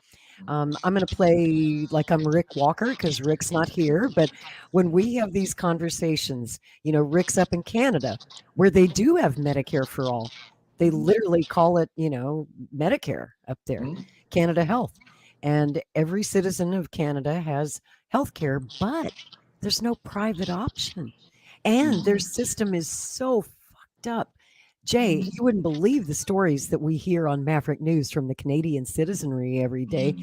S2: I'm going to play like I'm Rick Walker because Rick's not here. But when we have these conversations, Rick's up in Canada where they do have Medicare for all. They
S3: Mhm.
S2: literally call it, Medicare up there,
S3: Mhm.
S2: Canada Health. And every citizen of Canada has health care, but there's no private option. And their
S3: Mhm.
S2: system is so fucked up. Jay,
S3: Mhm.
S2: you wouldn't believe the stories that we hear on Maverick News from the Canadian citizenry every day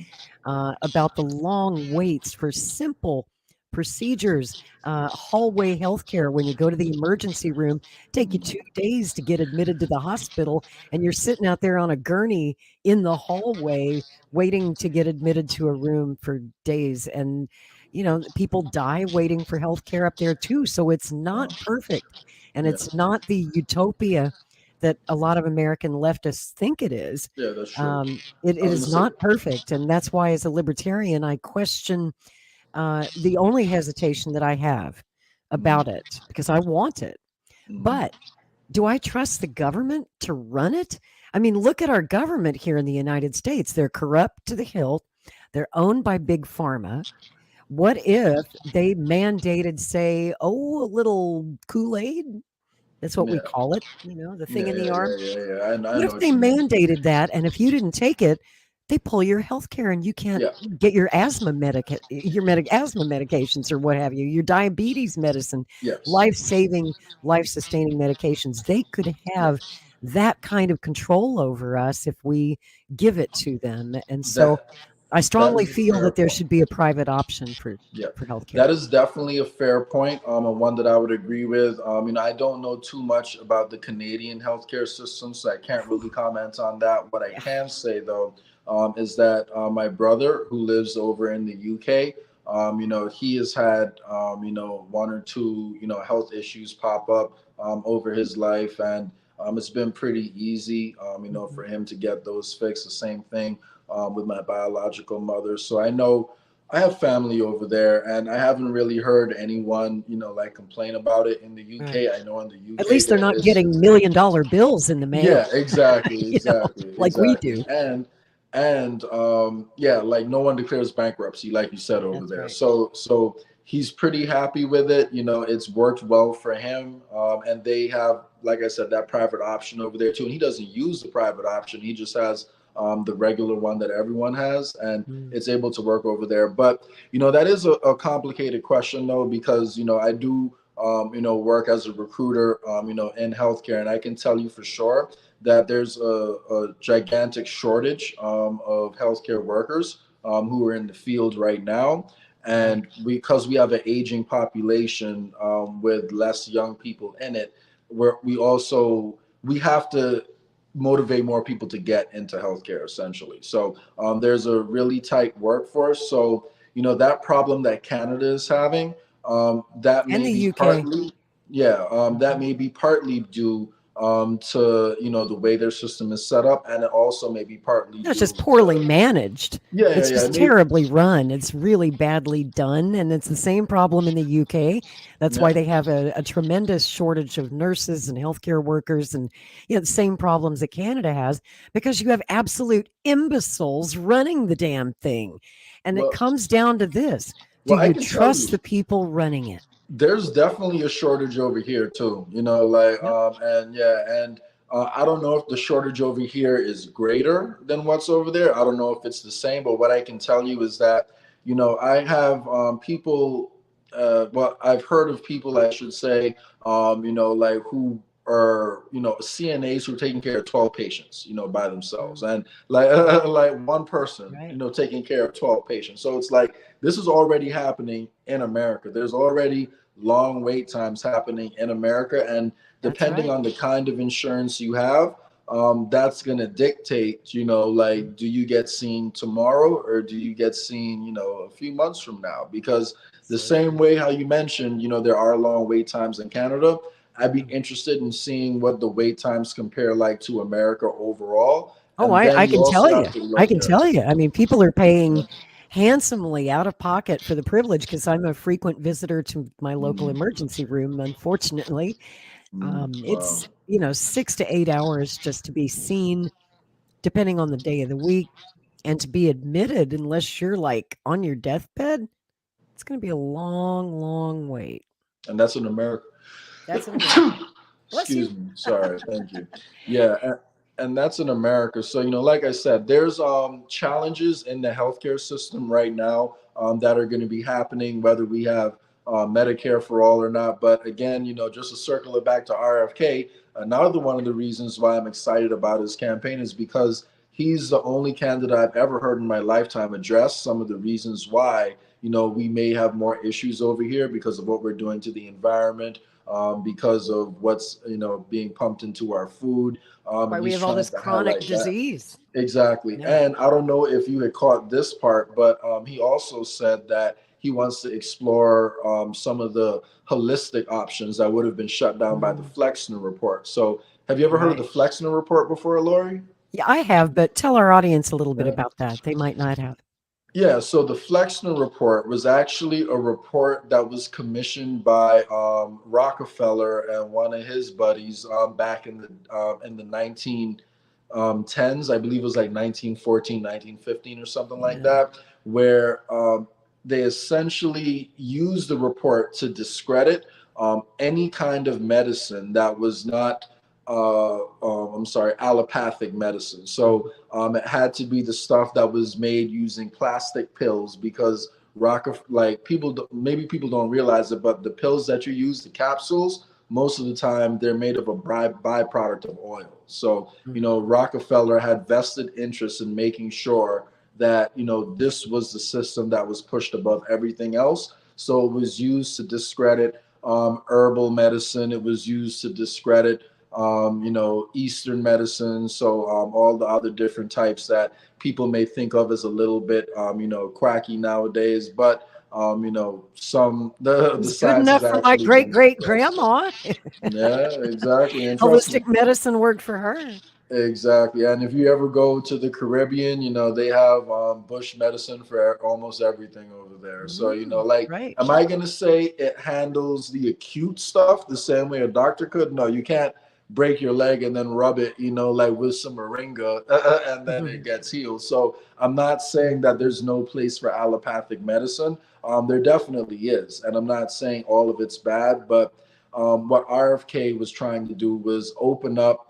S3: Mhm.
S2: about the long waits for simple procedures, hallway healthcare. When you go to the emergency room, take you 2 days to get admitted to the hospital, and you're sitting out there on a gurney in the hallway waiting to get admitted to a room for days. And people die waiting for healthcare up there too. So it's not
S3: Wow.
S2: perfect, and
S3: Yeah.
S2: it's not the utopia that a lot of American leftists think it is.
S3: Yeah, that's true.
S2: It
S3: I was
S2: is
S3: gonna say.
S2: not perfect, and that's why, as a libertarian, I question the only hesitation that I have
S3: Mhm.
S2: about it because I want it.
S3: Mhm.
S2: But do I trust the government to run it? I mean, look at our government here in the United States. They're corrupt to the hilt. They're owned by big pharma. What if they mandated, say, a little Kool-Aid? That's what we
S3: Yeah.
S2: call it, the thing
S3: Yeah,
S2: in the
S3: yeah,
S2: arm.
S3: yeah, yeah, yeah. I
S2: What
S3: know
S2: if
S3: what
S2: they
S3: you mean.
S2: mandated that, and if you didn't take it, they pull your health care and you can't
S3: Yeah.
S2: get your asthma medications or what have you, your diabetes medicine,
S3: Yes.
S2: life-saving, life-sustaining medications. They could
S3: Yeah.
S2: have that kind of control over us if we give it to them. And so
S3: That
S2: I
S3: that
S2: strongly
S3: is a
S2: feel
S3: fair
S2: that there
S3: point.
S2: should be a private option
S3: Yeah,
S2: for healthcare.
S3: that is definitely a fair point, and one that I would agree with. I don't know too much about the Canadian healthcare system, so I can't really comment on that. What I
S2: Yeah.
S3: can say, though, is that my brother, who lives over in the UK, he has had, one or two, health issues pop up over his life, and it's been pretty easy,
S2: Mhm.
S3: for him to get those fixed. The same thing with my biological mother. So I know I have family over there, and I haven't really heard anyone, like, complain about it in the
S2: Right.
S3: UK. I know in the
S2: At
S3: UK
S2: least they're
S3: there
S2: not
S3: is.
S2: getting $1 million bills in the
S3: Yeah,
S2: mail,
S3: exactly, exactly,
S2: like we
S3: exactly.
S2: do.
S3: And yeah, like, no one declares bankruptcy, like you said, over
S2: That's
S3: there.
S2: right.
S3: So he's pretty happy with it. It's worked well for him. And they have, like I said, that private option over there too. And he doesn't use the private option. He just has the regular one that everyone has, and
S2: Mm.
S3: it's able to work over there. But that is a complicated question, though, because I do work as a recruiter, in healthcare, and I can tell you for sure that there's a gigantic shortage of healthcare workers who are in the field right now.
S2: Right.
S3: And because we have an aging population with less young people in it, we have to motivate more people to get into healthcare essentially. So there's a really tight workforce. So that problem that Canada is having, that
S2: And
S3: may
S2: the
S3: be
S2: UK.
S3: partly, yeah, that may be partly due to the way their system is set up, and it also may be partly
S2: No, it's
S3: due
S2: just poorly
S3: to,
S2: managed.
S3: yeah, yeah,
S2: It's
S3: yeah,
S2: just terribly run. It's really badly done. And it's the same problem in the UK. That's
S3: yeah.
S2: why they have a tremendous shortage of nurses and healthcare workers, and the same problems that Canada has, because you have absolute imbeciles running the damn thing. And it
S3: Well,
S2: comes down to this: do
S3: I
S2: you
S3: can tell
S2: trust
S3: you,
S2: the people running it?
S3: there's definitely a shortage over here too. Like
S2: Yep.
S3: and yeah, and I don't know if the shortage over here is greater than what's over there. I don't know if it's the same, but what I can tell you is that I have people. Well, I've heard of people, I should say, like who are CNAs who are taking care of 12 patients, by themselves,
S2: Mm,
S3: and like like one person,
S2: right.
S3: taking care of 12 patients. So it's like this is already happening in America. There's already long wait times happening in America. And
S2: That's
S3: depending
S2: right.
S3: on the kind of insurance you have, that's going to dictate,
S2: Mm,
S3: like, do you get seen tomorrow or do you get seen, a few months from now? Because the
S2: so
S3: same
S2: true.
S3: way how you mentioned, there are long wait times in Canada. I'd be
S2: Mm.
S3: interested in seeing what the wait times compare like to America overall.
S2: Oh,
S3: And then
S2: I
S3: you
S2: can tell
S3: also
S2: you.
S3: have to
S2: I
S3: look
S2: can
S3: at,
S2: tell you. I mean, people are paying handsomely out of pocket for the privilege, because I'm a frequent visitor to my local
S3: mm,
S2: emergency room, unfortunately.
S3: wow.
S2: It's, 6 to 8 hours just to be seen, depending on the day of the week, and to be admitted, unless you're like on your deathbed, it's going to be a long, long wait.
S3: And that's in America.
S2: That's in America. Bless
S3: Excuse
S2: you.
S3: me. Sorry. Thank you. Yeah, and that's in America. So like I said, there's challenges in the healthcare system right now that are going to be happening whether we have Medicare for all or not. But again, just to circle it back to RFK, another one of the reasons why I'm excited about his campaign is because he's the only candidate I've ever heard in my lifetime address some of the reasons why we may have more issues over here because of what we're doing to the environment, because of what's being pumped into our food,
S2: Why
S3: and
S2: we
S3: he's
S2: have all
S3: trying
S2: this
S3: to
S2: chronic
S3: highlight that.
S2: disease.
S3: Exactly.
S2: Yeah.
S3: And I don't know if you had caught this part, but he also said that he wants to explore some of the holistic options that would have been shut down by the
S2: Mm,
S3: Flexner report. So have you ever heard of the
S2: right.
S3: Flexner report before, Lori?
S2: Yeah, I have, but tell our audience a little bit
S3: Yeah.
S2: about that. They might not have.
S3: Yeah, so the Flexner report was actually a report that was commissioned by Rockefeller and one of his buddies back in the 1910s. I believe it was like 1914, 1915 or something like
S2: Yeah.
S3: that, where they essentially used the report to discredit any kind of medicine that was not I'm sorry, allopathic medicine. So it had to be the stuff that was made using plastic pills because like maybe people don't realize it, but the pills that you use, the capsules, most of the time they're made of a byproduct of oil. So
S2: Mhm.
S3: Rockefeller had vested interest in making sure that this was the system that was pushed above everything else. So it was used to discredit herbal medicine. It was used to discredit Eastern medicine. So all the other different types that people may think of as a little bit, quacky nowadays, but some
S2: It
S3: the
S2: was good
S3: science has
S2: enough for my
S3: actually
S2: great
S3: been
S2: great
S3: suppressed.
S2: grandma.
S3: Yeah, exactly. And trust me,
S2: Holistic medicine worked for her.
S3: exactly. And if you ever go to the Caribbean, they have bush medicine for almost everything over there. So, like,
S2: Right.
S3: am I going to say it handles the acute stuff the same way a doctor could? No, you can't break your leg and then rub it, like with some moringa and then it
S2: Mhm.
S3: gets healed. So, I'm not saying that there's no place for allopathic medicine. There definitely is. And I'm not saying all of it's bad, but what RFK was trying to do was open up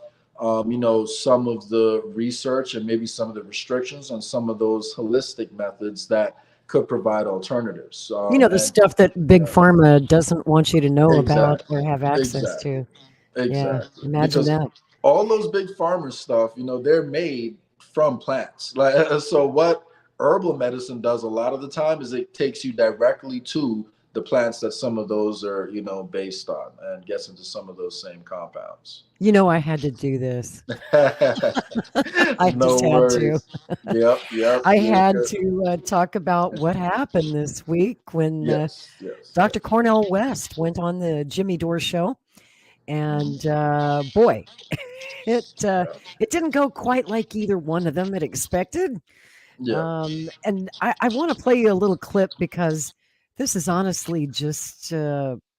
S3: some of the research and maybe some of the restrictions on some of those holistic methods that could provide alternatives.
S2: The
S3: And
S2: stuff that big
S3: yeah,
S2: pharma doesn't want you to know about
S3: exactly,
S2: or have access
S3: exactly,
S2: to. Yeah,
S3: exactly.
S2: imagine
S3: Because
S2: that.
S3: all those big pharma stuff, they're made from plants. Like so, what herbal medicine does a lot of the time is it takes you directly to the plants that some of those are, based on, and gets into some of those same compounds.
S2: I had to do this. I
S3: No
S2: just had to.
S3: worries. Yep.
S2: I
S3: You're
S2: had
S3: good.
S2: to talk about what happened this week when
S3: Yes.
S2: Dr. Cornel West went on the Jimmy Dore show, and boy, it didn't go quite like either one of them had expected.
S3: Yeah.
S2: And I want to play you a little clip because this is honestly just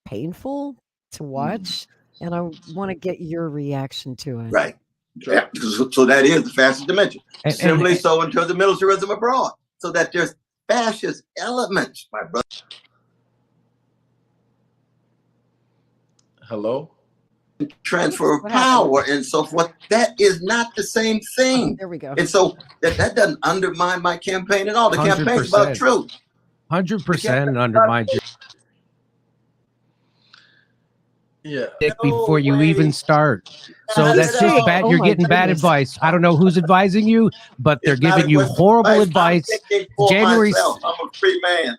S2: painful to watch, and I want to get your reaction to it.
S4: Right. Yeah. So that is the fascist dimension. Similarly, so in terms of militarism abroad, so that there's fascist elements, my brother.
S3: Hello?
S4: Transfer of power and so forth. That is not the same thing.
S2: There we go.
S4: And so that doesn't undermine my campaign at all. The campaign's about truth.
S5: 100% undermines you.
S3: Yeah.
S5: Before you even start. So that's just bad. You're getting bad advice. I don't know who's advising you, but they're giving you horrible advice.
S4: January. I'm a free man.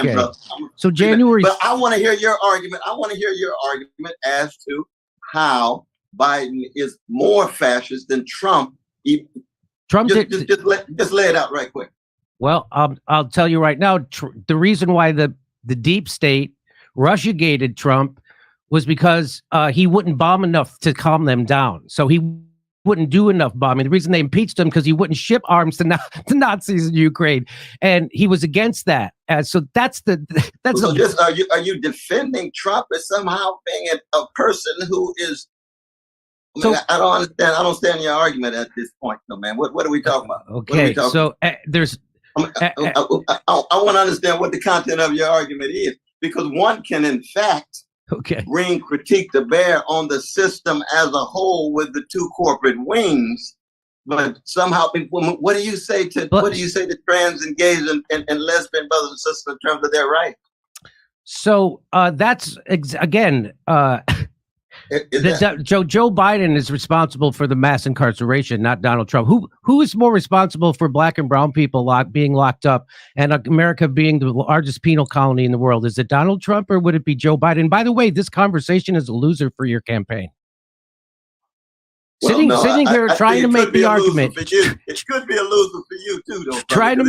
S5: Okay.
S4: Brother.
S5: So January.
S4: But I want to hear your argument. As to how Biden is more fascist than Trump.
S5: Trump
S4: just lay it out right quick.
S5: Well, I'll tell you right now. The reason why the deep state Russiagated Trump was because he wouldn't bomb enough to calm them down. So he wouldn't do enough bombing. The reason they impeached him because he wouldn't ship arms to Nazis in Ukraine, and he was against that. So that's
S4: are you defending Trump as somehow being a person who is? I don't understand. I don't stand your argument at this point, no, man. What are we talking about?
S5: Okay, so there's.
S4: I want to understand what the content of your argument is, because one can, in fact, bring critique to bear on the system as a whole with the two corporate wings, but somehow, what do you say to trans, and gays, and lesbian brothers and sisters in terms of their rights?
S5: So that's again. Joe Biden is responsible for the mass incarceration, not Donald Trump. Who is more responsible for black and brown people being locked up and America being the largest penal colony in the world? Is it Donald Trump or would it be Joe Biden? By the way, this conversation is a loser for your campaign. Sitting here trying to make the argument.
S4: It could be a loser for you too, though.
S5: Trying to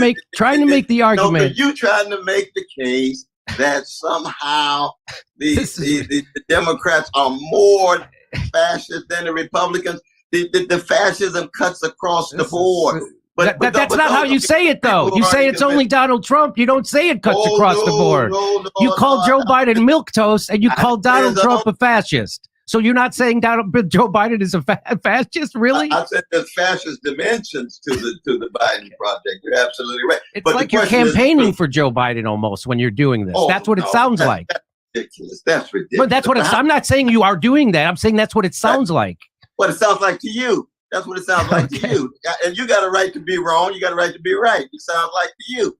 S5: make the argument.
S4: You trying to make the case that somehow the Democrats are more fascist than the Republicans. The fascism cuts across the board.
S5: But that's not how you say it, though. You say it's only Donald Trump. You don't say it cuts across the board. You call Joe Biden milquetoast, and you call Donald Trump a fascist. So you're not saying Joe Biden is a fascist, really?
S4: I said there's fascist dimensions to the Biden project. You're absolutely right.
S5: It's like you're campaigning for Joe Biden almost when you're doing this. That's what it sounds like.
S4: That's ridiculous. That's ridiculous.
S5: But that's what I'm not saying you are doing that. I'm saying that's what it sounds like.
S4: What it sounds like to you. That's what it sounds like to you. And you got a right to be wrong. You got a right to be right. It sounds like to you.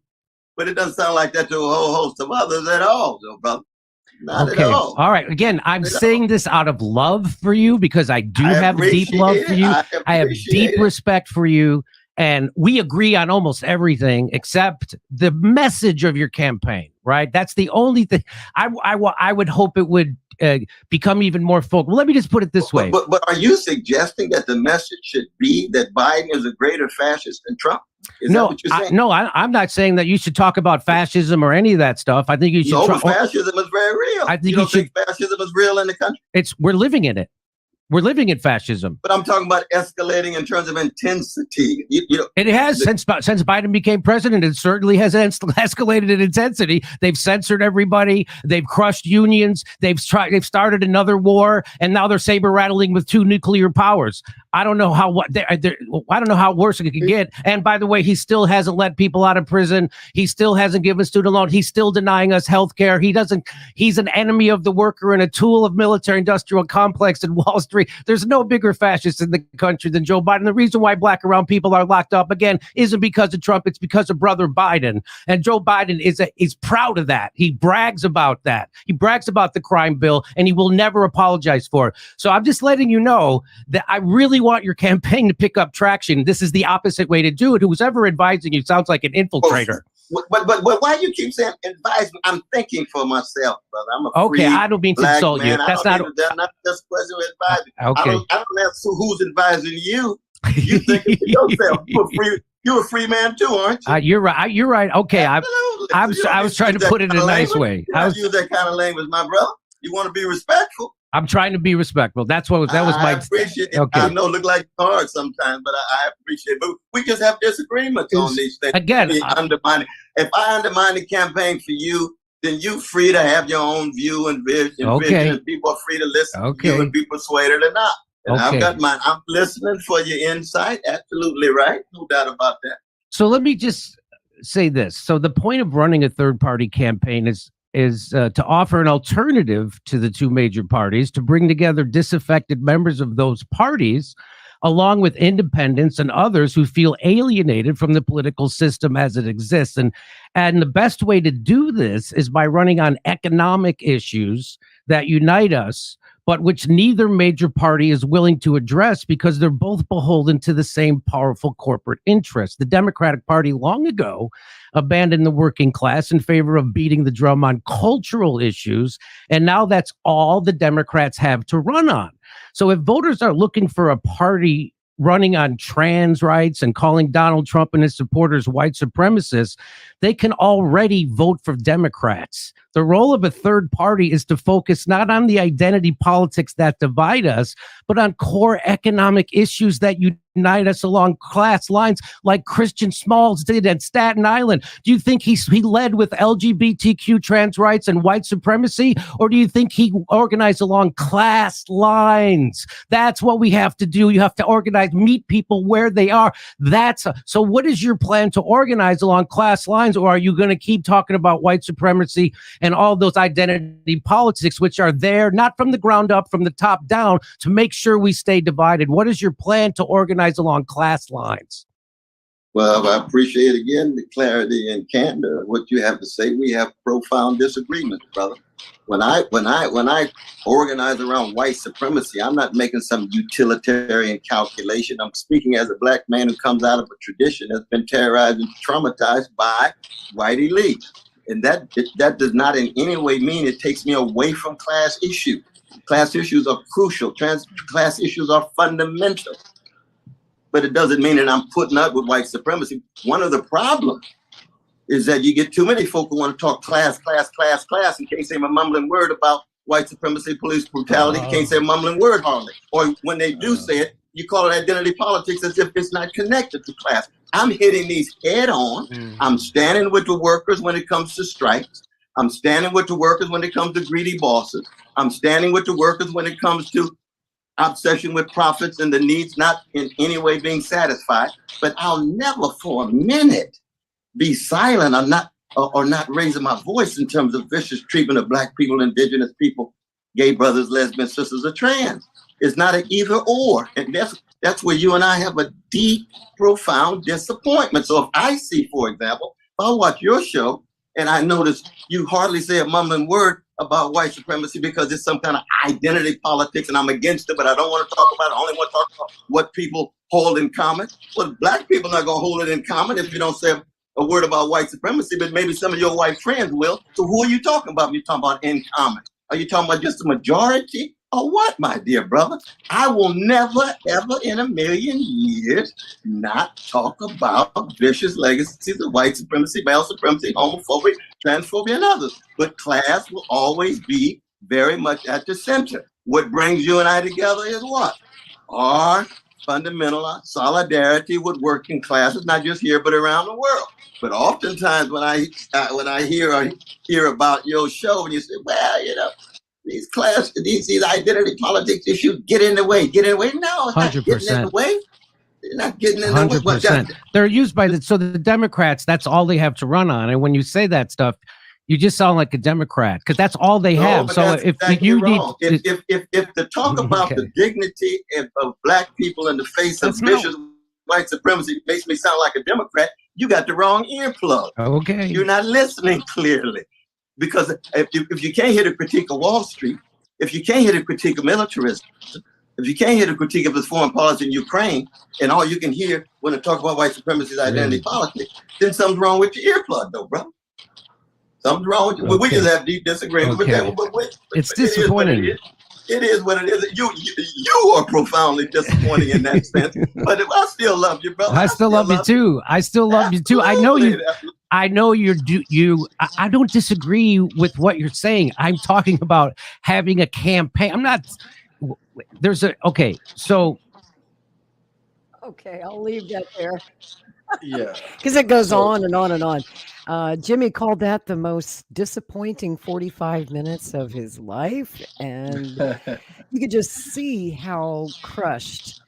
S4: But it doesn't sound like that to a whole host of others at all, though, brother. Not at all.
S5: All right. Again, I'm saying this out of love for you because I do have deep love for you. I have deep respect for you. And we agree on almost everything except the message of your campaign, right? That's the only thing. I would hope it would become even more focused. Well, let me just put it this way.
S4: But are you suggesting that the message should be that Biden is a greater fascist than Trump? Is that what you're saying?
S5: I'm not saying that you should talk about fascism or any of that stuff. I think you should.
S4: No, fascism is very real. I think you don't think fascism is real in the country?
S5: We're living in it. We're living in fascism.
S4: But I'm talking about escalating in terms of intensity.
S5: It has since Biden became president. It certainly has escalated in intensity. They've censored everybody. They've crushed unions. They've started another war, and now they're saber rattling with 2 nuclear powers. I don't know how I don't know how worse it could get. And by the way, he still hasn't let people out of prison. He still hasn't given student loan. He's still denying us health care. He's an enemy of the worker and a tool of military-industrial complex in Wall Street. There's no bigger fascist in the country than Joe Biden. The reason why black and brown people are locked up again isn't because of Trump. It's because of brother Biden. And Joe Biden is proud of that. He brags about that. He brags about the crime bill, and he will never apologize for it. So I'm just letting you know that I really want your campaign to pick up traction. This is the opposite way to do it. Who's ever advising you sounds like an infiltrator.
S4: But why you keep saying advise me? I'm thinking for myself, brother. I'm a free
S5: I don't mean to insult
S4: man.
S5: you. That's not
S4: just question with advising.
S5: Okay.
S4: I don't ask who's advising you. You think for yourself. You're a free man too, aren't you?
S5: You're right. You're right. Okay. I was trying to put it in a nice way.
S4: I use that kind of language, my brother. You want to be respectful.
S5: I'm trying to be respectable. That was my.
S4: I appreciate it. Okay. I know it look like hard sometimes, but I appreciate it. But we just have disagreements on these things.
S5: Again,
S4: if I undermine the campaign for you, then you're free to have your own view and vision. And people are free to listen to you and be persuaded or not. And I've got mine. I'm listening for your insight. Absolutely right. No doubt about that.
S5: So let me just say this. So the point of running a third-party campaign is to offer an alternative to the two major parties, to bring together disaffected members of those parties, along with independents and others who feel alienated from the political system as it exists. And the best way to do this is by running on economic issues that unite us, but which neither major party is willing to address because they're both beholden to the same powerful corporate interests. The Democratic Party long ago abandoned the working class in favor of beating the drum on cultural issues, and now that's all the Democrats have to run on. So if voters are looking for a party running on trans rights and calling Donald Trump and his supporters white supremacists, they can already vote for Democrats. The role of a third party is to focus not on the identity politics that divide us, but on core economic issues that unite us along class lines, like Christian Smalls did at Staten Island. Do you think he led with LGBTQ trans rights and white supremacy, or do you think he organized along class lines? That's what we have to do. You have to organize, meet people where they are. So what is your plan to organize along class lines, or are you going to keep talking about white supremacy and all those identity politics, which are there, not from the ground up, from the top down, to make sure we stay divided? What is your plan to organize along class lines?
S4: Well, I appreciate again the clarity and candor of what you have to say. We have profound disagreements, brother. When I organize around white supremacy, I'm not making some utilitarian calculation. I'm speaking as a black man who comes out of a tradition that's been terrorized and traumatized by white elites. And that does not in any way mean it takes me away from class issues. Class issues are crucial. Class issues are fundamental. But it doesn't mean that I'm putting up with white supremacy. One of the problems is that you get too many folk who want to talk class, and can't say a mumbling word about white supremacy, police brutality, can't say a mumbling word hardly. Or when they do say it, you call it identity politics as if it's not connected to class. I'm hitting these head on. I'm standing with the workers when it comes to strikes. I'm standing with the workers when it comes to greedy bosses. I'm standing with the workers when it comes to obsession with profits and the needs not in any way being satisfied. But I'll never for a minute be silent or not raising my voice in terms of vicious treatment of black people, indigenous people, gay brothers, lesbians, sisters, or trans. It's not an either or. And that's where you and I have a deep, profound disappointment. So if I see, for example, if I watch your show and I notice you hardly say a mumbling word about white supremacy because it's some kind of identity politics and I'm against it, but I don't want to talk about it. I only want to talk about what people hold in common. Well, black people are not going to hold it in common if you don't say a word about white supremacy, but maybe some of your white friends will. So who are you talking about when you're talking about in common? Are you talking about just the majority or what, my dear brother? I will never, ever in a million years not talk about vicious legacies of white supremacy, male supremacy, homophobia, transphobia, and others. But class will always be very much at the center. What brings you and I together is what? Our fundamental solidarity with working classes, not just here, but around the world. But oftentimes when I hear about your show and you say, well, you know, these identity politics issues get in the way. No, it's 100%. Not getting in the way. They're not getting in the way.
S5: 100%. They're used by the Democrats. That's all they have to run on. And when you say that stuff, you just sound like a Democrat because that's all they have. So if you need,
S4: if to talk about the dignity of black people in the face of vicious white supremacy makes me sound like a Democrat, you got the wrong earplug.
S5: Okay,
S4: you're not listening clearly. Because if you can't hear the critique of Wall Street, if you can't hear the critique of militarism, If you can't hear the critique of his foreign policy in Ukraine, and all you can hear when they talk about white supremacy identity politics, then something's wrong with your earplug, though, bro. Something's wrong with you. Okay. We just have deep disagreement with that. But
S5: it's disappointing.
S4: It is what it is. You are profoundly disappointing in that sense. But if I still love you, brother.
S5: I still love you too. I still love you too. I know you. I know I don't disagree with what you're saying. I'm talking about having a campaign. I'm not. Okay,
S2: I'll leave that there.
S3: Yeah,
S2: because it goes on and on and on. Jimmy called that the most disappointing 45 minutes of his life, and you could just see how crushed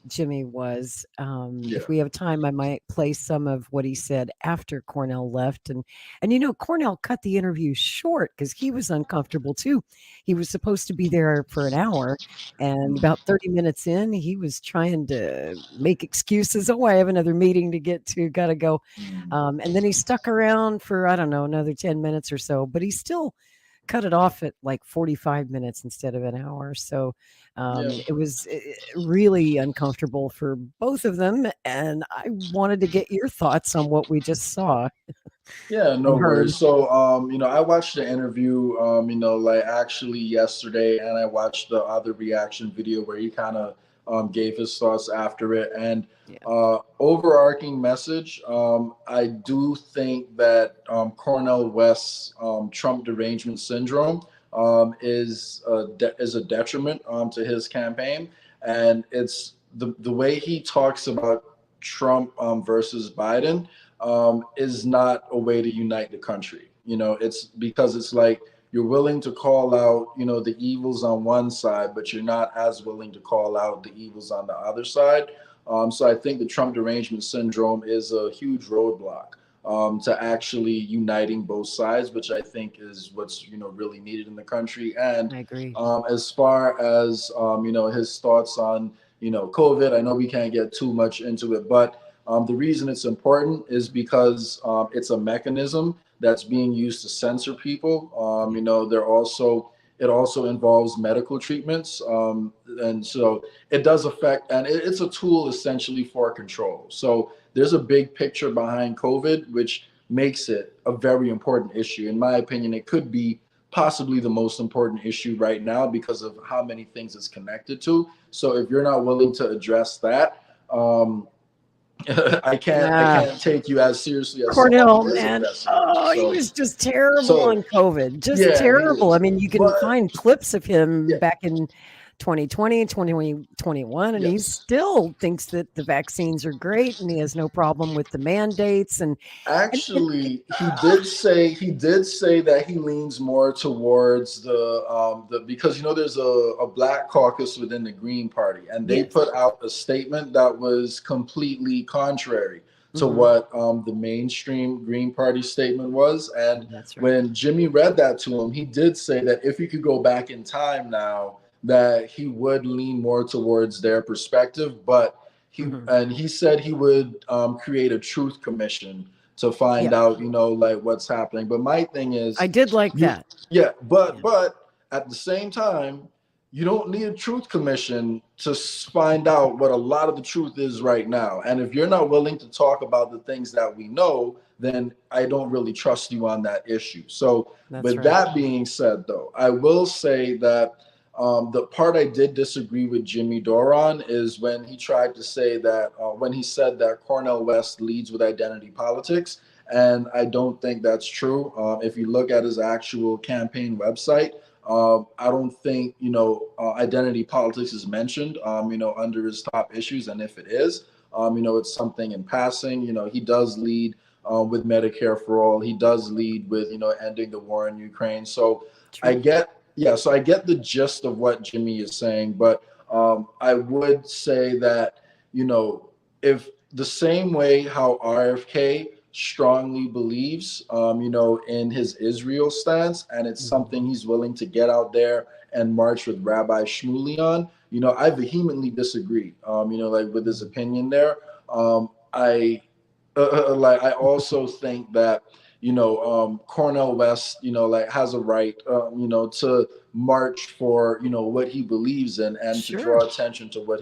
S2: Jimmy was. If we have time, I might play some of what he said after Cornel left. And Cornel cut the interview short because he was uncomfortable too. He was supposed to be there for an hour, and about 30 minutes in, he was trying to make excuses. Oh, I have another meeting to get to, gotta go. And then he stuck around for, I don't know, another 10 minutes or so, but he still cut it off at like 45 minutes instead of an hour. So it was really uncomfortable for both of them. And I wanted to get your thoughts on what we just saw.
S3: Yeah, no worries. So, I watched the interview, actually yesterday, and I watched the other reaction video where he kind of gave his thoughts after it. And overarching message, I do think that Cornel West's Trump derangement syndrome is a detriment to his campaign, and it's the way he talks about Trump versus Biden is not a way to unite the country. It's because it's like you're willing to call out, the evils on one side, but you're not as willing to call out the evils on the other side. So I think the Trump derangement syndrome is a huge roadblock to actually uniting both sides, which I think is what's really needed in the country. And
S2: I agree.
S3: As far as his thoughts on COVID, I know we can't get too much into it, but the reason it's important is because it's a mechanism that's being used to censor people. It also involves medical treatments, and so it does affect, and it's a tool essentially for control. So there's a big picture behind COVID, which makes it a very important issue. In my opinion, it could be possibly the most important issue right now because of how many things it's connected to. So if you're not willing to address that, I can't take you as seriously as
S2: Cornel, man. He was just terrible on COVID. Just terrible. I mean, you can find clips of him back in 2020, 2021, and he still thinks that the vaccines are great and he has no problem with the mandates. And
S3: actually, he did say that he leans more towards the because there's a black caucus within the Green Party, and they put out a statement that was completely contrary to what the mainstream Green Party statement was. And when Jimmy read that to him, he did say that if he could go back in time now, that he would lean more towards their perspective, but he said he would create a truth commission to find out, what's happening. But my thing is,
S2: I did like that.
S3: Yeah, but at the same time, you don't need a truth commission to find out what a lot of the truth is right now. And if you're not willing to talk about the things that we know, then I don't really trust you on that issue. So that being said, though, I will say that the part I did disagree with Jimmy Doran is when he tried to say that when he said that Cornel West leads with identity politics. And I don't think that's true. If you look at his actual campaign website, I don't think, identity politics is mentioned, under his top issues. And if it is, it's something in passing. He does lead with Medicare for all. He does lead with, ending the war in Ukraine. So I get the gist of what Jimmy is saying, but I would say that, if the same way how RFK strongly believes, in his Israel stance, and it's something he's willing to get out there and march with Rabbi Shmuley on, I vehemently disagree, with his opinion there. I also think that, Cornel West, like has a right, to march for, what he believes in and to draw attention to what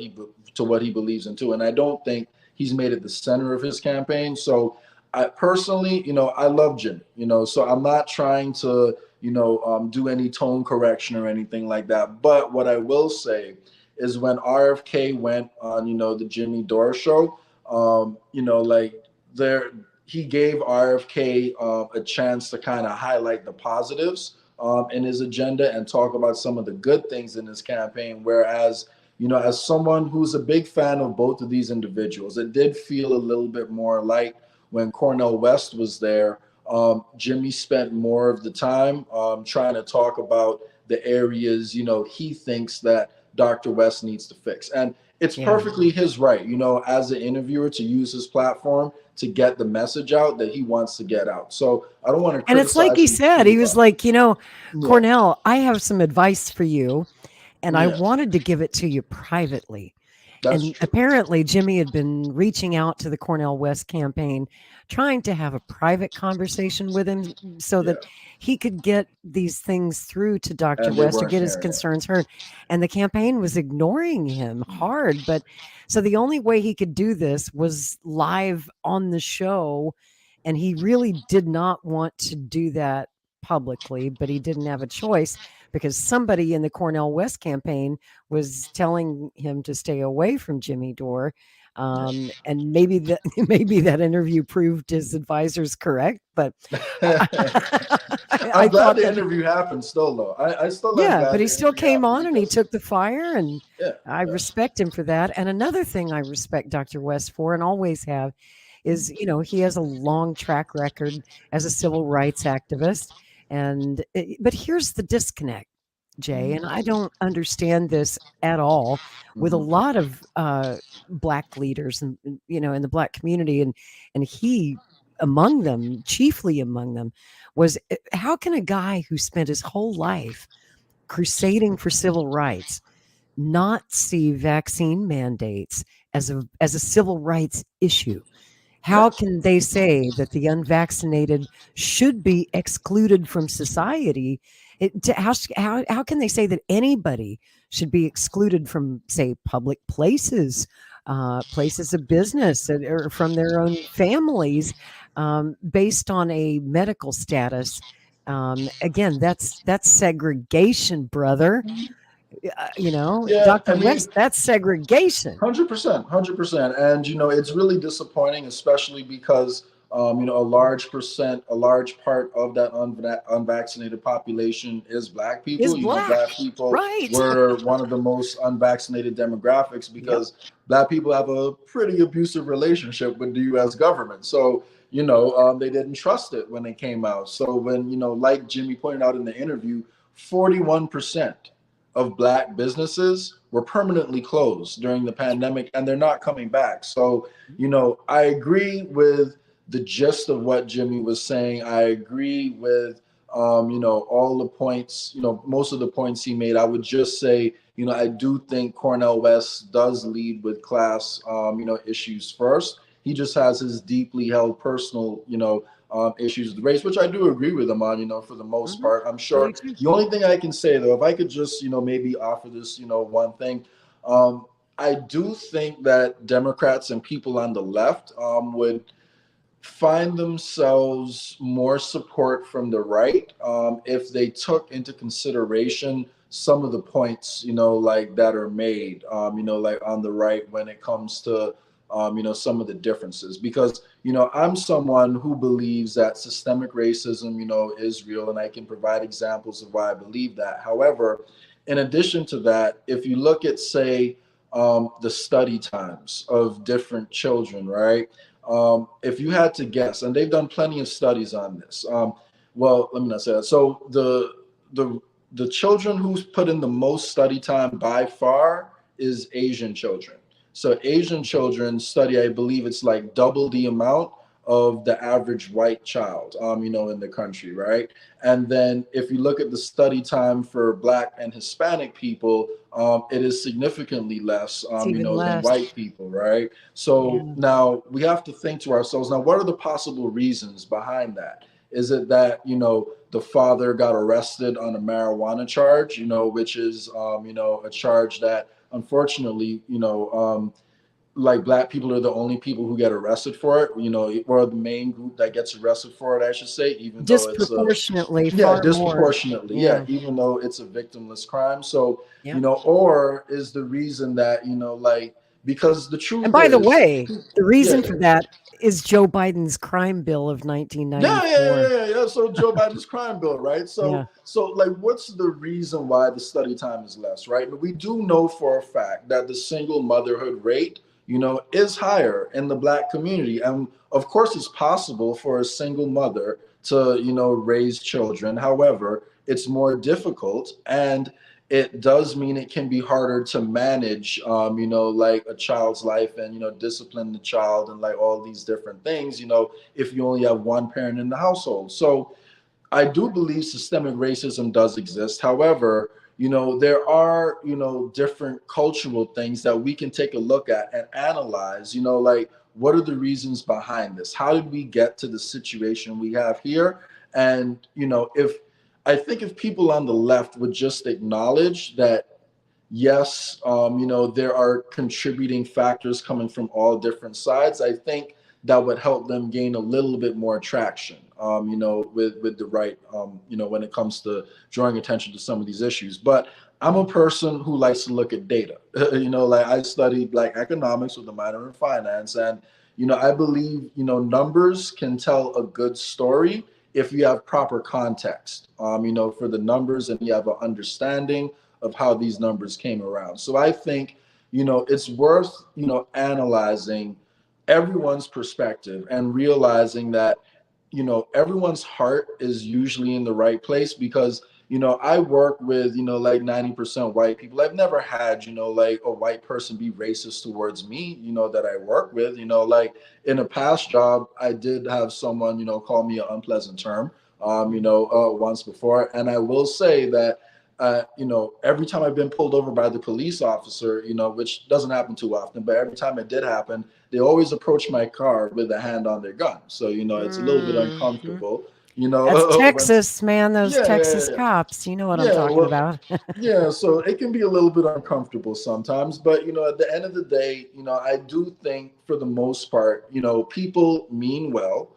S3: he believes in too. And I don't think he's made it the center of his campaign. So I personally, I love Jimmy, so I'm not trying to, do any tone correction or anything like that. But what I will say is when RFK went on, the Jimmy Dore show, he gave RFK a chance to kind of highlight the positives in his agenda and talk about some of the good things in his campaign. Whereas, as someone who's a big fan of both of these individuals, it did feel a little bit more like when Cornel West was there, Jimmy spent more of the time trying to talk about the areas, he thinks that Dr. West needs to fix. And it's perfectly his right, as an interviewer, to use his platform to get the message out that he wants to get out. So I don't want to.
S2: And it's like he said, he was like, Cornel, I have some advice for you, and I wanted to give it to you privately. And apparently Jimmy had been reaching out to the Cornel West campaign, trying to have a private conversation with him so that he could get these things through to Dr. West to get his concerns heard. And the campaign was ignoring him hard. But so the only way he could do this was live on the show. And he really did not want to do that publicly, but he didn't have a choice because somebody in the Cornel West campaign was telling him to stay away from Jimmy Dore. And maybe that interview proved his advisors correct, but
S3: I'm glad the interview happened still, though. I still
S2: but he still came on and he took the fire, and I respect him for that. And another thing I respect Dr. West for, and always have, is he has a long track record as a civil rights activist. But here's the disconnect, Jay, and I don't understand this at all with a lot of Black leaders and in the Black community, and he among them, chiefly among them, was how can a guy who spent his whole life crusading for civil rights not see vaccine mandates as a civil rights issue? How can they say that the unvaccinated should be excluded from society? How can they say that anybody should be excluded from, say, public places, places of business, or from their own families based on a medical status? Again, that's segregation, brother. Dr. West, that's segregation.
S3: 100%. And, it's really disappointing, especially because, a large part of that unvaccinated population is Black people. Black people were one of the most unvaccinated demographics because Black people have a pretty abusive relationship with the U.S. government. So, they didn't trust it when it came out. So when, like Jimmy pointed out in the interview, 41% of Black businesses were permanently closed during the pandemic, and they're not coming back. So, I agree with the gist of what Jimmy was saying. I agree with, all the points, most of the points he made. I would just say, I do think Cornel West does lead with class, issues first. He just has his deeply held personal, issues with race, which I do agree with him on, for the most part. I'm sure the only thing I can say, though, if I could just, maybe offer this, one thing, I do think that Democrats and people on the left would find themselves more support from the right if they took into consideration some of the points, that are made, like on the right when it comes to some of the differences, because, I'm someone who believes that systemic racism, is real, and I can provide examples of why I believe that. However, in addition to that, if you look at, say, the study times of different children, right? If you had to guess, and they've done plenty of studies on this. Well, let me not say that. So the children who's put in the most study time by far is Asian children. So Asian children study, I believe it's like double the amount of the average white child, in the country, right? And then if you look at the study time for Black and Hispanic people, it is significantly less, than white people, right? So now we have to think to ourselves, now, what are the possible reasons behind that? Is it that, you know, the father got arrested on a marijuana charge, you know, which is, you know, a charge that unfortunately, you know, like black people are the only people who get arrested for it, you know, or the main group that gets arrested for it, I should say, even though it's
S2: disproportionately,
S3: yeah,
S2: far
S3: disproportionately,
S2: more.
S3: yeah, even though it's a victimless crime. So,
S2: Yep.
S3: you know, or is the reason that, you know, like, because the truth
S2: And by the
S3: is,
S2: way, the reason
S3: yeah,
S2: for that is Joe Biden's crime bill of 1994.
S3: yeah. So Joe Biden's crime bill, right?
S2: Yeah.
S3: So like, what's the reason why the study time is less, right? But we do know for a fact that the single motherhood rate, you know, is higher in the black community, and of course, it's possible for a single mother to, you know, raise children. However, it's more difficult, and it does mean it can be harder to manage, you know, like a child's life and, you know, discipline the child and like all these different things, you know, if you only have one parent in the household. So I do believe systemic racism does exist. However, you know, there are, you know, different cultural things that we can take a look at and analyze, you know, like, what are the reasons behind this? How did we get to the situation we have here? And, you know, I think if people on the left would just acknowledge that, yes, you know, there are contributing factors coming from all different sides, I think that would help them gain a little bit more traction, you know, with the right, you know, when it comes to drawing attention to some of these issues. But I'm a person who likes to look at data. You know, like, I studied like economics with a minor in finance, and, you know, I believe, you know, numbers can tell a good story if you have proper context, you know, for the numbers, and you have an understanding of how these numbers came around. So I think, you know, it's worth, you know, analyzing everyone's perspective and realizing that, you know, everyone's heart is usually in the right place, because, you know, I work with, you know, like 90% white people. I've never had, you know, like a white person be racist towards me, you know, that I work with. You know, like, in a past job, I did have someone, you know, call me an unpleasant term, you know, once before. And I will say that, you know, every time I've been pulled over by the police officer, you know, which doesn't happen too often, but every time it did happen, they always approach my car with a hand on their gun. So, you know, it's a little bit uncomfortable, you know.
S2: That's
S3: when,
S2: Texas, man. Those Texas cops. You know what I'm talking about.
S3: Yeah, so it can be a little bit uncomfortable sometimes, but, you know, at the end of the day, you know, I do think for the most part, you know, people mean well.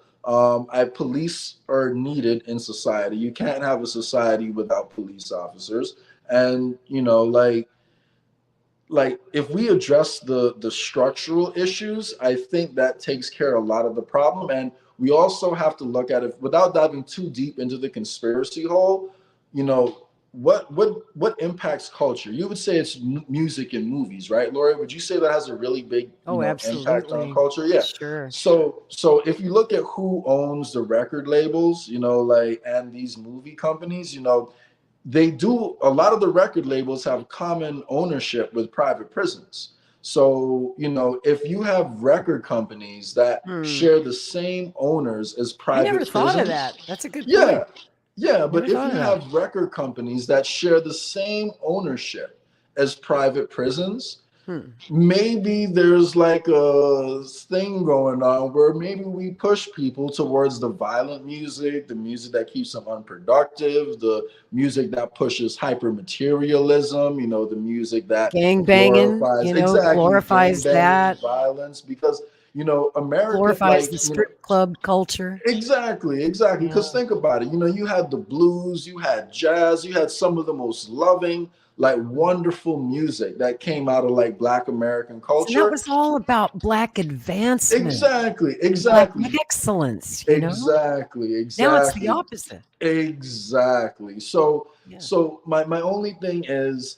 S3: Police are needed in society. You can't have a society without police officers. And, you know, like if we address the structural issues, I think that takes care of a lot of the problem. And we also have to look at it without diving too deep into the conspiracy hole. You know, what impacts culture? You would say it's music and movies, right, Lori? Would you say that has a really big, you know, impact on culture? Yeah.
S2: Sure.
S3: So if you look at who owns the record labels, you know, like, and these movie companies, you know, they do, a lot of the record labels have common ownership with private prisons. So, you know, if you have record companies that share the same owners as private prisons.
S2: I never thought of that. That's a good point.
S3: Yeah. Yeah, but if you
S2: thought of that.
S3: have record companies that share the same ownership as private prisons, maybe there's like a thing going on where maybe we push people towards the violent music, the music that keeps them unproductive, the music that pushes hyper materialism, you know, the music that
S2: gang banging,
S3: glorifies,
S2: you know, glorifies that,
S3: violence, because, you know, America
S2: glorifies
S3: like,
S2: the strip club culture.
S3: Exactly. Because think about it. You know, you had the blues, you had jazz, you had some of the most loving, like, wonderful music that came out of like Black American culture.
S2: And that was all about Black advancement.
S3: Exactly.
S2: Black excellence. You know?
S3: Exactly.
S2: Now it's the opposite.
S3: Exactly. So my only thing is,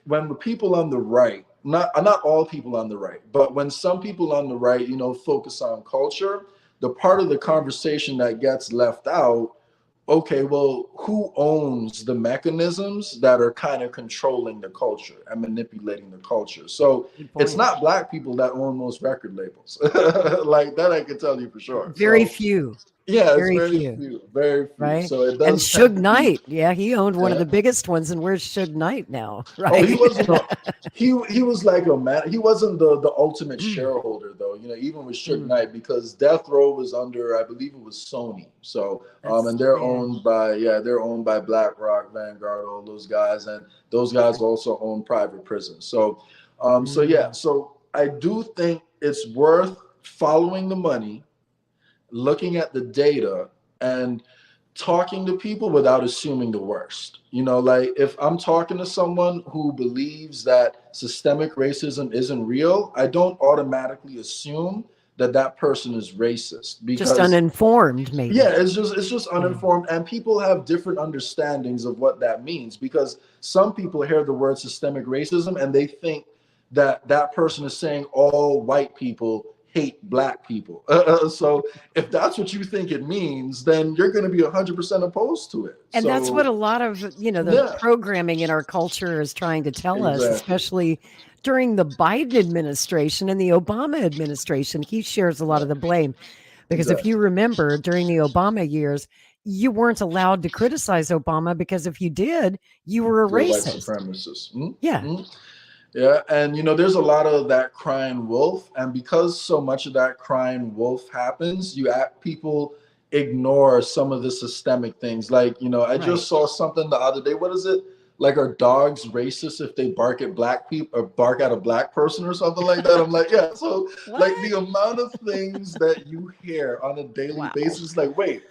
S3: when the people on the right, not all people on the right, but when some people on the right, you know, focus on culture, the part of the conversation that gets left out, okay, well, who owns the mechanisms that are kind of controlling the culture and manipulating the culture? So it's not Black people that own most record labels. Like that, I can tell you for sure.
S2: Very few.
S3: Yeah, it's
S2: Very
S3: very
S2: few.
S3: few, very few.
S2: Right.
S3: So it
S2: And
S3: does
S2: Suge
S3: tend to be.
S2: Knight, yeah, he owned one of
S3: Yeah.
S2: the biggest ones. And where's Suge Knight now? Right.
S3: Oh, he wasn't. He was like a man. He wasn't the ultimate shareholder though. You know, even with Suge Knight, because Death Row was under, I believe it was Sony. So and they're owned by they're owned by BlackRock, Vanguard, all those guys, and those guys also own private prisons. So so I do think it's worth following the money, looking at the data, and talking to people without assuming the worst. You know, like if I'm talking to someone who believes that systemic racism isn't real, I don't automatically assume that that person is racist, because
S2: just uninformed, maybe.
S3: yeah, it's just uninformed, and people have different understandings of what that means, because some people hear the word systemic racism and they think that that person is saying all white people hate black people. So if that's what you think it means, then you're going to be 100% opposed to it.
S2: And that's what a lot of, the programming in our culture is trying to tell us, especially during the Biden administration and the Obama administration. He shares a lot of the blame, because if you remember, during the Obama years, you weren't allowed to criticize Obama, because if you did, you were a racist.
S3: White supremacist. Mm-hmm.
S2: Yeah.
S3: Mm-hmm. Yeah, and there's a lot of that crying wolf, and because so much of that crying wolf happens, people ignore some of the systemic things. Like, I just saw something the other day. What is it? Like, are dogs racist if they bark at black people or bark at a black person or something like that? I'm like, yeah. So like the amount of things that you hear on a daily basis, like, wait,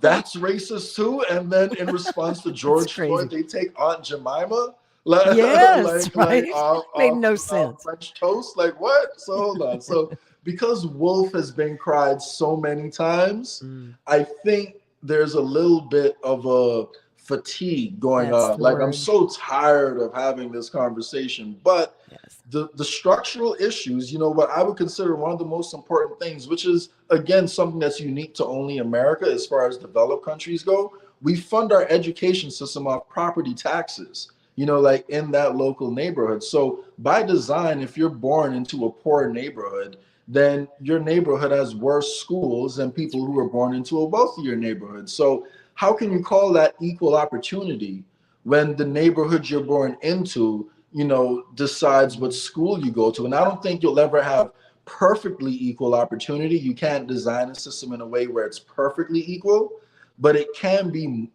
S3: that's racist too? And then in response to George Floyd, they take Aunt Jemima.
S2: Yes, right. Made no sense.
S3: French toast, like what? So hold on. So because wolf has been cried so many times, I think there's a little bit of a fatigue going on. Like, I'm so tired of having this conversation. But the structural issues, what I would consider one of the most important things, which is again something that's unique to only America as far as developed countries go, we fund our education system off property taxes. Like in that local neighborhood. So by design, if you're born into a poor neighborhood, then your neighborhood has worse schools than people who are born into a wealthier neighborhood. So how can you call that equal opportunity when the neighborhood you're born into, decides what school you go to? And I don't think you'll ever have perfectly equal opportunity. You can't design a system in a way where it's perfectly equal, but it can be,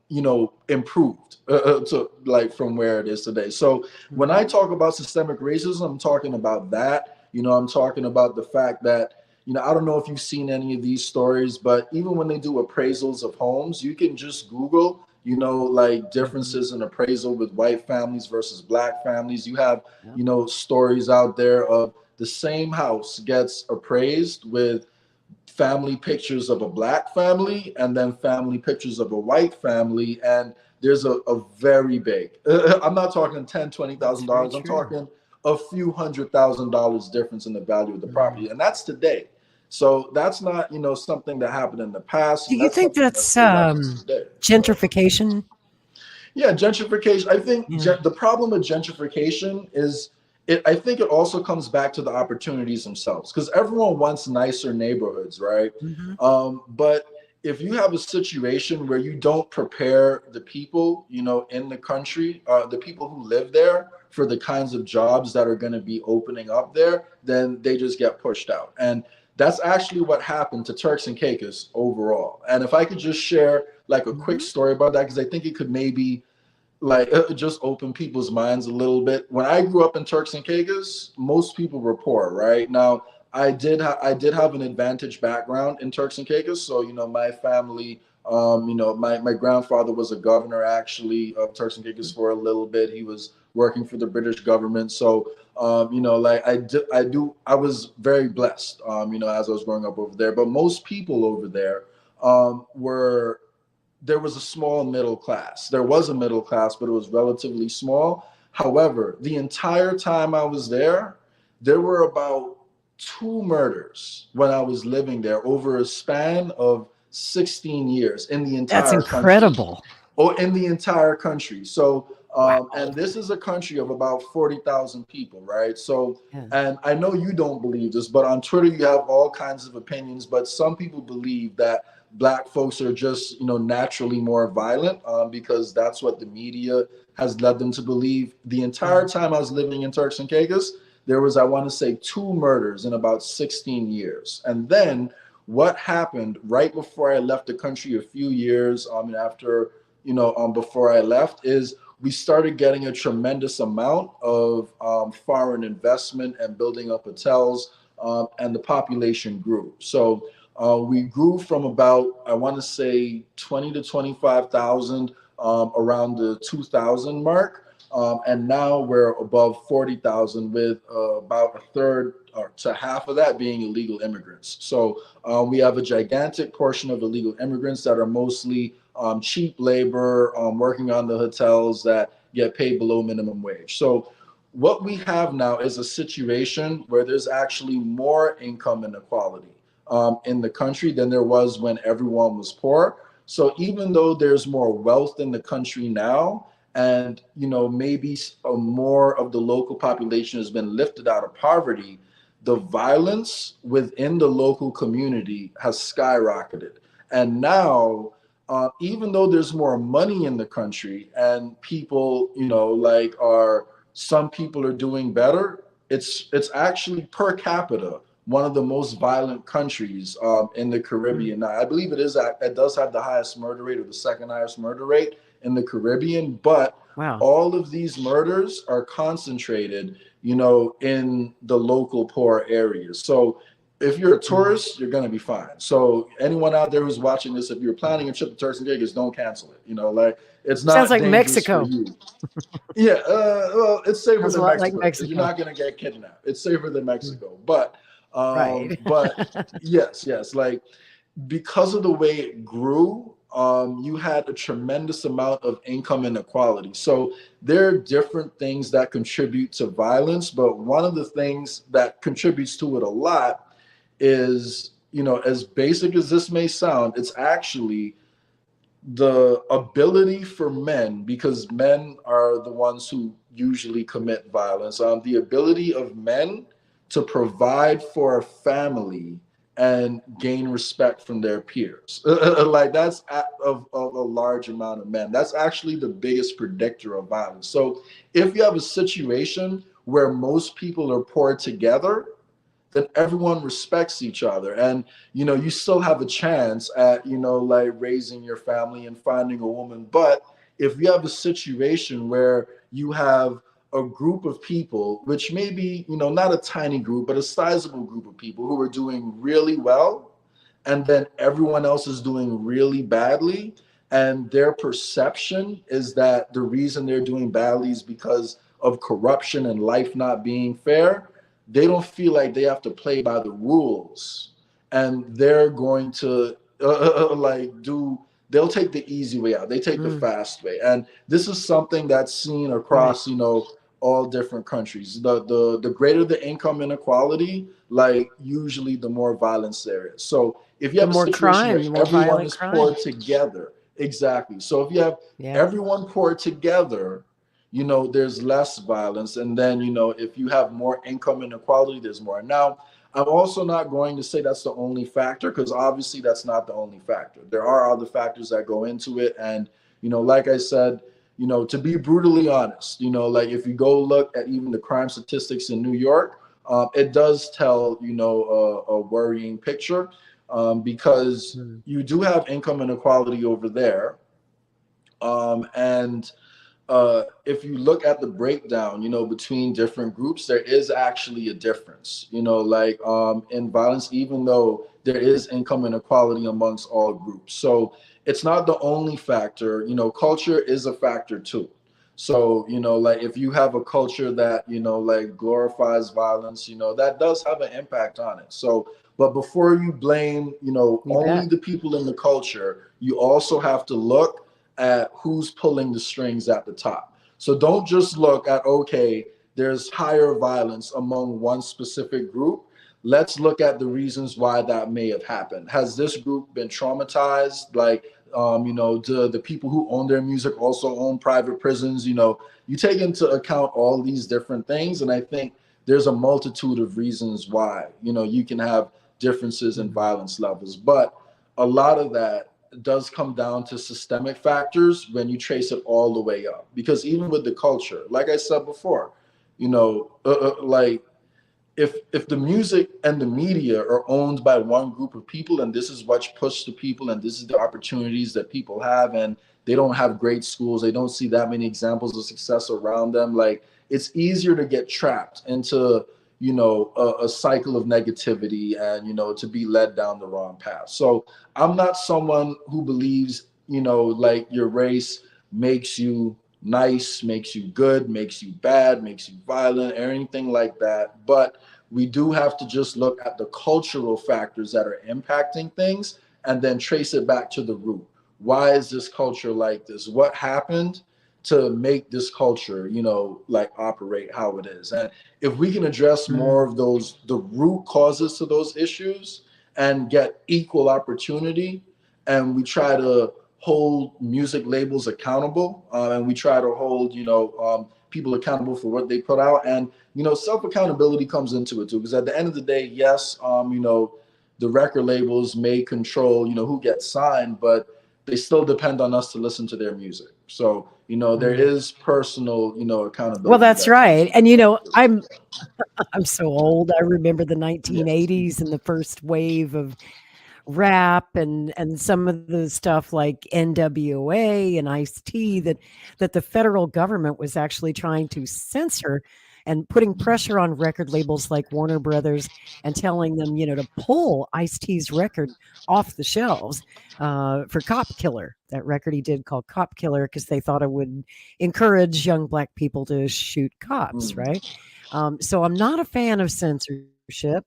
S3: improved to like from where it is today. So when I talk about systemic racism, I'm talking about that. I'm talking about the fact that, I don't know if you've seen any of these stories, but even when they do appraisals of homes, you can just Google, like differences in appraisal with white families versus black families. You have, stories out there of the same house gets appraised with family pictures of a black family and then family pictures of a white family, and there's a very big I'm not talking $10,000-$20,000, I'm talking a few $100,000 difference in the value of the property, and that's today. So that's not something that happened in the past.
S2: Do you think that's gentrification?
S3: Yeah, gentrification. I think the problem with gentrification is I think it also comes back to the opportunities themselves, because everyone wants nicer neighborhoods, right? But if you have a situation where you don't prepare the people, in the country, the people who live there for the kinds of jobs that are going to be opening up there, then they just get pushed out. And that's actually what happened to Turks and Caicos overall. And if I could just share like a quick story about that, because I think it could maybe like just open people's minds a little bit. When I grew up in Turks and Caicos, most people were poor, right? Now, I did have an advantaged background in Turks and Caicos. So, my family, my grandfather was a governor actually of Turks and Caicos for a little bit. He was working for the British government. So, like I was very blessed, as I was growing up over there. But most people over there there was a small middle class. There was a middle class, but it was relatively small. However, the entire time I was there were about 2 murders when I was living there over a span of 16 years in the entire country.
S2: That's incredible.
S3: In the entire country. So, and this is a country of about 40,000 people, right? So, and I know you don't believe this, but on Twitter, you have all kinds of opinions, but some people believe that Black folks are just, naturally more violent, because that's what the media has led them to believe. The entire time I was living in Turks and Caicos, there was, I want to say, 2 murders in about 16 years. And then what happened right before I left the country a few years after, before I left, is we started getting a tremendous amount of foreign investment and building up hotels, and the population grew. So we grew from about, I want to say, 20 to 25,000 around the 2000 mark. And now we're above 40,000, with about a third to half of that being illegal immigrants. So we have a gigantic portion of illegal immigrants that are mostly cheap labor, working on the hotels that get paid below minimum wage. So what we have now is a situation where there's actually more income inequality in the country than there was when everyone was poor. So even though there's more wealth in the country now, and maybe more of the local population has been lifted out of poverty, the violence within the local community has skyrocketed. And now, even though there's more money in the country and people, some people are doing better, it's actually per capita one of the most violent countries in the Caribbean. Now, I believe it does have the highest murder rate, or the second highest murder rate in the Caribbean, but all of these murders are concentrated, in the local poor areas. So if you're a tourist, you're going to be fine. So anyone out there who's watching this, if you're planning a trip to Turks and Caicos, don't cancel it. It's not
S2: sounds like
S3: dangerous
S2: Mexico.
S3: for you. Yeah, well, it's safer than Mexico.
S2: Like Mexico.
S3: You're not going to get kidnapped. It's safer than Mexico. But
S2: right.
S3: But yes, like, because of the way it grew, you had a tremendous amount of income inequality. So there are different things that contribute to violence, but one of the things that contributes to it a lot is, as basic as this may sound, it's actually the ability for men, because men are the ones who usually commit violence, the ability of men to provide for a family and gain respect from their peers. Like, that's of a large amount of men. That's actually the biggest predictor of violence. So if you have a situation where most people are poor together, then everyone respects each other. And, you still have a chance at, raising your family and finding a woman. But if you have a situation where you have a group of people, which may be, not a tiny group, but a sizable group of people who are doing really well, and then everyone else is doing really badly, and their perception is that the reason they're doing badly is because of corruption and life not being fair, they don't feel like they have to play by the rules, and they're going to they'll take the easy way out. They take the fast way. And this is something that's seen across, all different countries. The greater the income inequality, usually the more violence there is. So if you have a situation where everyone is poor together, exactly. So if you have everyone poor together, there's less violence. And then, if you have more income inequality, there's more. Now, I'm also not going to say that's the only factor, because obviously that's not the only factor. There are other factors that go into it. And, like I said, to be brutally honest, if you go look at even the crime statistics in New York, it does tell, a worrying picture, because you do have income inequality over there. And if you look at the breakdown, between different groups, there is actually a difference, in violence, even though there is income inequality amongst all groups. So it's not the only factor. Culture is a factor too. So, if you have a culture that, glorifies violence, that does have an impact on it. So, but before you blame, only the people in the culture, you also have to look at who's pulling the strings at the top. So don't just look at, okay, there's higher violence among one specific group. Let's look at the reasons why that may have happened. Has this group been traumatized? Do the people who own their music also own private prisons? You take into account all these different things. And I think there's a multitude of reasons why, you can have differences in violence levels. But a lot of that does come down to systemic factors when you trace it all the way up. Because even with the culture, like I said before, like if the music and the media are owned by one group of people, and this is what's pushed to people, and this is the opportunities that people have, and they don't have great schools, they don't see that many examples of success around them, like it's easier to get trapped into a cycle of negativity and to be led down the wrong path. So I'm not someone who believes like your race makes you nice, makes you good, makes you bad, makes you violent, or anything like that. But we do have to just look at the cultural factors that are impacting things and then trace it back to the root. Why is this culture like this? What happened to make this culture, like operate how it is? And if we can address more of those, the root causes to those issues, and get equal opportunity, and we try to hold music labels accountable, and we try to hold people accountable for what they put out, and self accountability comes into it too, because at the end of the day, yes, the record labels may control who gets signed, but they still depend on us to listen to their music. So there is personal accountability.
S2: Well, that's right. And I'm so old. I remember the 1980s and the first wave of rap and some of the stuff like NWA and Ice-T that the federal government was actually trying to censor and putting pressure on record labels like Warner Brothers and telling them, to pull Ice-T's record off the shelves for Cop Killer, that record he did called Cop Killer, because they thought it would encourage young Black people to shoot cops, right? So I'm not a fan of censorship.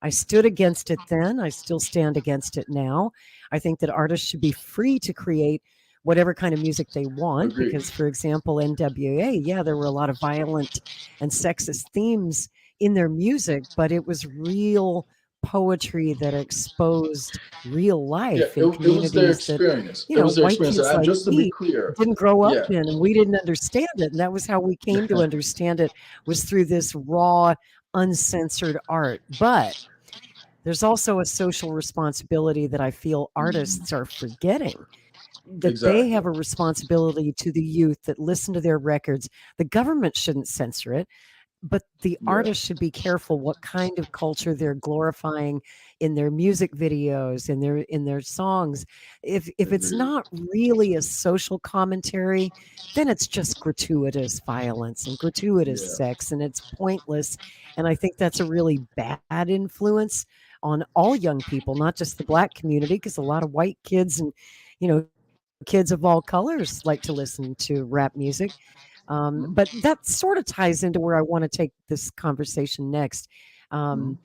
S2: I stood against it then. I still stand against it now. I think that artists should be free to create whatever kind of music they want.
S3: Agreed.
S2: Because, for example, NWA, yeah, there were a lot of violent and sexist themes in their music, but it was real poetry that exposed real life in communities.
S3: It was their experience.
S2: That,
S3: it was their
S2: white
S3: experience.
S2: kids
S3: And
S2: like
S3: just to be
S2: me
S3: clear,
S2: didn't grow up in, and we didn't understand it. And that was how we came to understand it, was through this raw, uncensored art. But there's also a social responsibility that I feel artists are forgetting, that they have a responsibility to the youth that listen to their records. The government shouldn't censor it, but the artists should be careful what kind of culture they're glorifying in their music videos, in their songs. If it's not really a social commentary, then it's just gratuitous violence and gratuitous sex, and it's pointless. And I think that's a really bad influence on all young people, not just the Black community, because a lot of white kids and kids of all colors like to listen to rap music. But that sort of ties into where I want to take this conversation next. On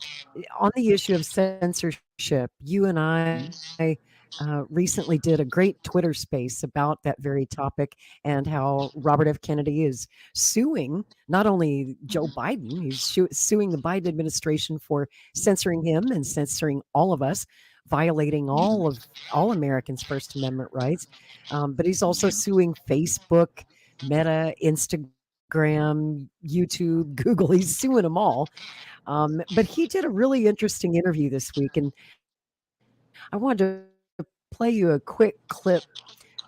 S2: the issue of censorship, you and I recently did a great Twitter space about that very topic, and how Robert F. Kennedy is suing not only Joe Biden, he's suing the Biden administration for censoring him and censoring all of us, violating all Americans' First Amendment rights. But he's also suing Facebook, Meta, Instagram, YouTube, Google. He's suing them all. But he did a really interesting interview this week, and I wanted to play you a quick clip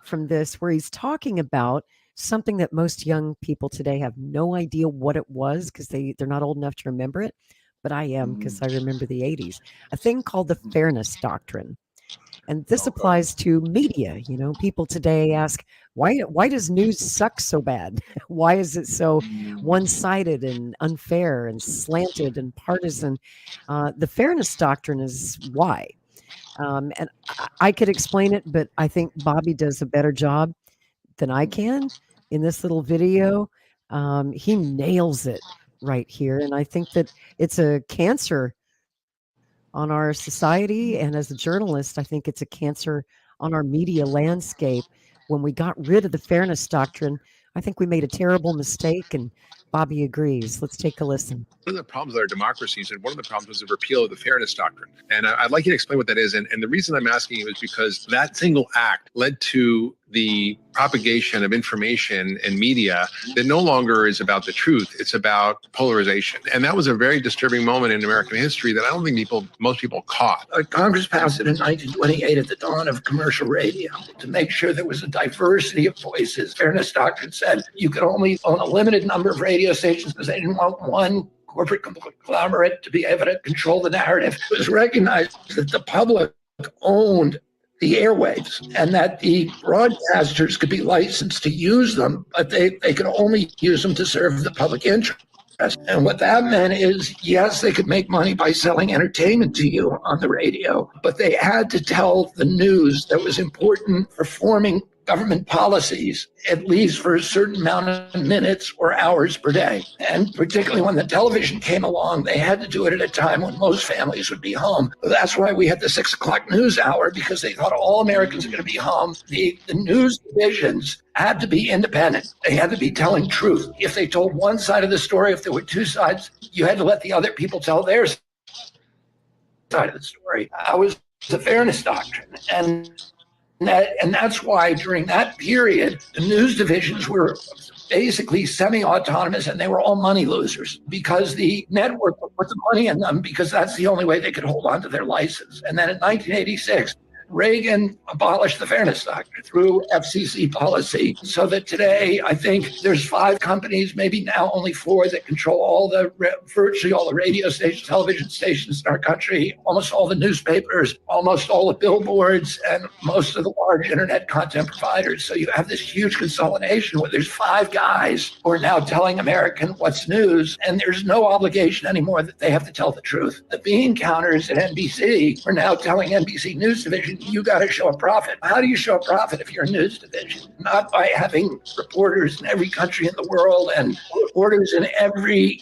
S2: from this where he's talking about something that most young people today have no idea what it was, because they're not old enough to remember it. But I am, because I remember the 80s, a thing called the fairness doctrine. And this applies to media. People today ask, why does news suck so bad? Why is it so one-sided and unfair and slanted and partisan? The fairness doctrine is why. And I could explain it, but I think Bobby does a better job than I can in this little video. He nails it right here. And I think that it's a cancer on our society. And as a journalist, I think it's a cancer on our media landscape. When we got rid of the fairness doctrine, I think we made a terrible mistake, and Bobby agrees. Let's take a listen.
S6: One of the problems with our democracies, and one of the problems was the repeal of the fairness doctrine. And I'd like you to explain what that is. And the reason I'm asking you is because that single act led to the propagation of information and media that no longer is about the truth. It's about polarization. And that was a very disturbing moment in American history that I don't think most people caught.
S7: Congress passed it in 1928 at the dawn of commercial radio to make sure there was a diversity of voices. Fairness doctrine said you could only own a limited number of radio stations because they didn't want one corporate conglomerate to be able to control the narrative. It was recognized that the public owned the airwaves and that the broadcasters could be licensed to use them, but they could only use them to serve the public interest. And what that meant is, yes, they could make money by selling entertainment to you on the radio, but they had to tell the news that was important for forming government policies, at least for a certain amount of minutes or hours per day. And particularly when the television came along, they had to do it at a time when most families would be home. That's why we had the 6 o'clock news hour, because they thought all Americans are going to be home. The news divisions had to be independent. They had to be telling truth. If they told one side of the story, if there were two sides, you had to let the other people tell their side of the story. That was the fairness doctrine. And that's why during that period, the news divisions were basically semi-autonomous and they were all money losers because the network would put the money in them because that's the only way they could hold on to their license. And then in 1986, Reagan abolished the fairness doctrine through FCC policy, so that today I think there's 5 companies, maybe now only 4, that control virtually all the radio stations, television stations in our country, almost all the newspapers, almost all the billboards, and most of the large internet content providers. So you have this huge consolidation where there's 5 guys who are now telling American what's news, and there's no obligation anymore that they have to tell the truth. The bean counters at NBC are now telling NBC News Division, you got to show a profit. How do you show a profit if you're a news division? Not by having reporters in every country in the world and reporters in every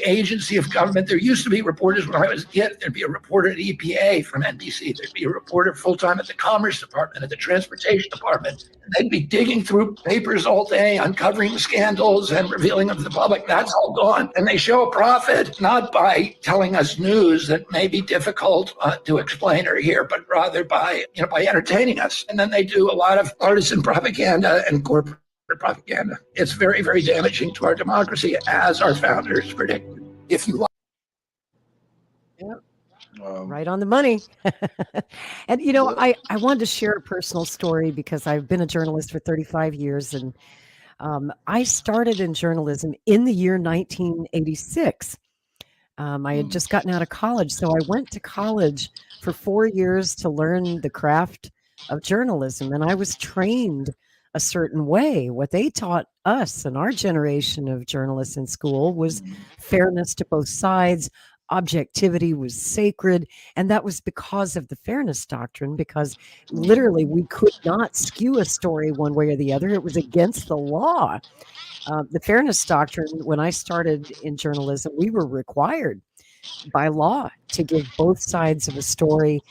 S7: agency of government. There used to be reporters when I was a kid. There'd be a reporter at EPA from NBC. There'd be a reporter full-time at the Commerce Department, at the Transportation Department. They'd be digging through papers all day, uncovering scandals and revealing them to the public. That's all gone. And they show a profit, not by telling us news that may be difficult to explain or hear, but rather by entertaining us. And then they do a lot of partisan propaganda and corporate propaganda. It's very, very damaging to our democracy, as our founders predicted. If you like.
S2: Yeah. Right on the money. And, I wanted to share a personal story because I've been a journalist for 35 years. And I started in journalism in the year 1986. I had just gotten out of college. So I went to college for 4 years to learn the craft of journalism. And I was trained a certain way. What they taught us and our generation of journalists in school was fairness to both sides. Objectivity was sacred. And that was because of the fairness doctrine, because literally we could not skew a story one way or the other. It was against the law. The fairness doctrine, when I started in journalism, we were required by law to give both sides of a story.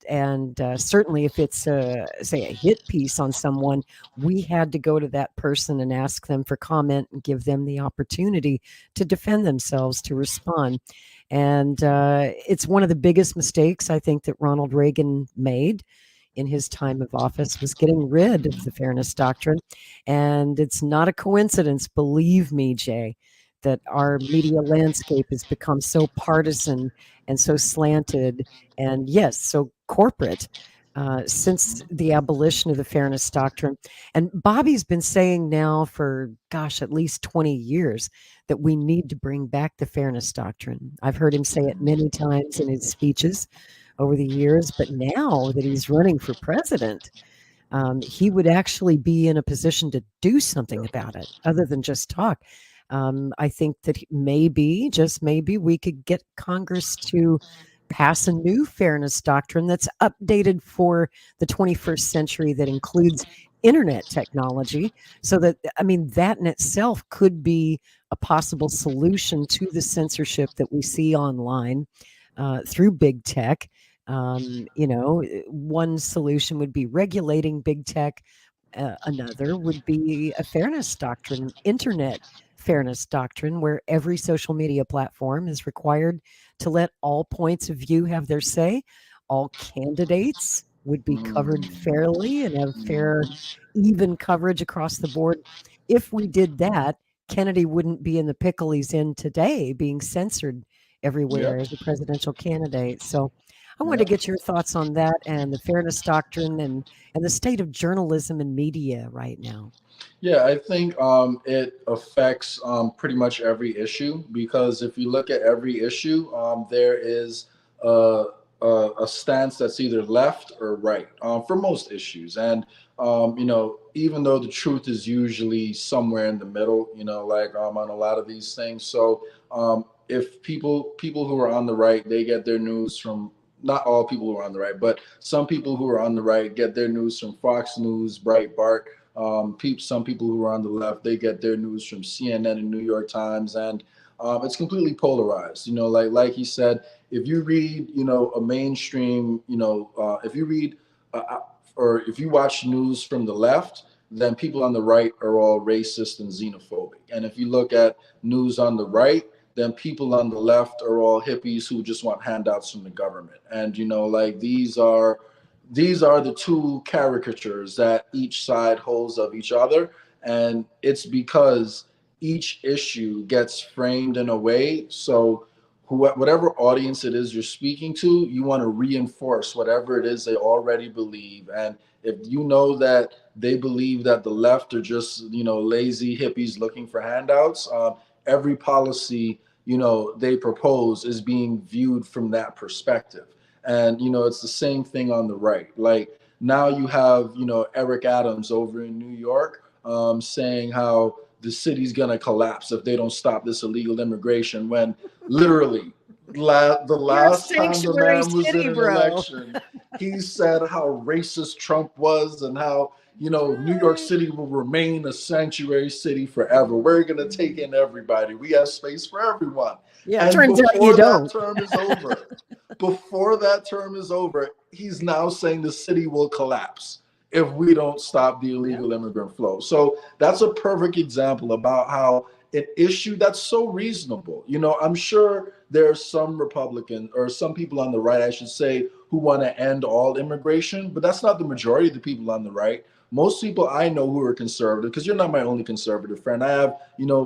S2: And certainly if it's, say, a hit piece on someone, we had to go to that person and ask them for comment and give them the opportunity to defend themselves, to respond. And it's one of the biggest mistakes I think that Ronald Reagan made in his time of office, was getting rid of the fairness doctrine. And it's not a coincidence, believe me, Jay, that our media landscape has become so partisan and so slanted and, yes, so corporate since the abolition of the fairness doctrine. And Bobby's been saying now for, at least 20 years that we need to bring back the fairness doctrine. I've heard him say it many times in his speeches over the years, but now that he's running for president, he would actually be in a position to do something about it other than just talk. I think that maybe, just maybe, we could get Congress to pass a new fairness doctrine that's updated for the 21st century, that includes internet technology, so that, that in itself could be a possible solution to the censorship that we see online through big tech. One solution would be regulating big tech. Another would be a fairness doctrine, internet fairness doctrine, where every social media platform is required to let all points of view have their say. All candidates would be covered fairly and have fair, even coverage across the board. If we did that, Kennedy wouldn't be in the pickle he's in today, being censored everywhere as a presidential candidate. So I want to get your thoughts on that and the fairness doctrine and the state of journalism and media right now.
S3: Yeah, I think it affects pretty much every issue, because if you look at every issue, there is a stance that's either left or right for most issues. And, even though the truth is usually somewhere in the middle, like on a lot of these things. So if people who are on the right, they get their news from, not all people who are on the right, but some people who are on the right get their news from Fox News, Breitbart. Some people who are on the left, they get their news from CNN and New York Times, and it's completely polarized. Like he said, if you read, a mainstream, if you read or if you watch news from the left, then people on the right are all racist and xenophobic. And if you look at news on the right, then people on the left are all hippies who just want handouts from the government. And these are the two caricatures that each side holds of each other. And it's because each issue gets framed in a way so whatever audience it is you're speaking to, you want to reinforce whatever it is they already believe. And if you know that they believe that the left are just lazy hippies looking for handouts, every policy they propose is being viewed from that perspective. And it's the same thing on the right. Like now you have Eric Adams over in New York saying how the city's gonna collapse if they don't stop this illegal immigration, when literally the last time the man was in an election, he said how racist Trump was and how New York City will remain a sanctuary city forever. We're gonna take in everybody. We have space for everyone.
S2: Yeah, and turns out you don't.
S3: Before that term is over, he's now saying the city will collapse if we don't stop the illegal immigrant flow. So that's a perfect example about how an issue that's so reasonable. I'm sure there's some Republican or some people on the right, I should say, who want to end all immigration, but that's not the majority of the people on the right. Most people I know who are conservative, because you're not my only conservative friend. I have,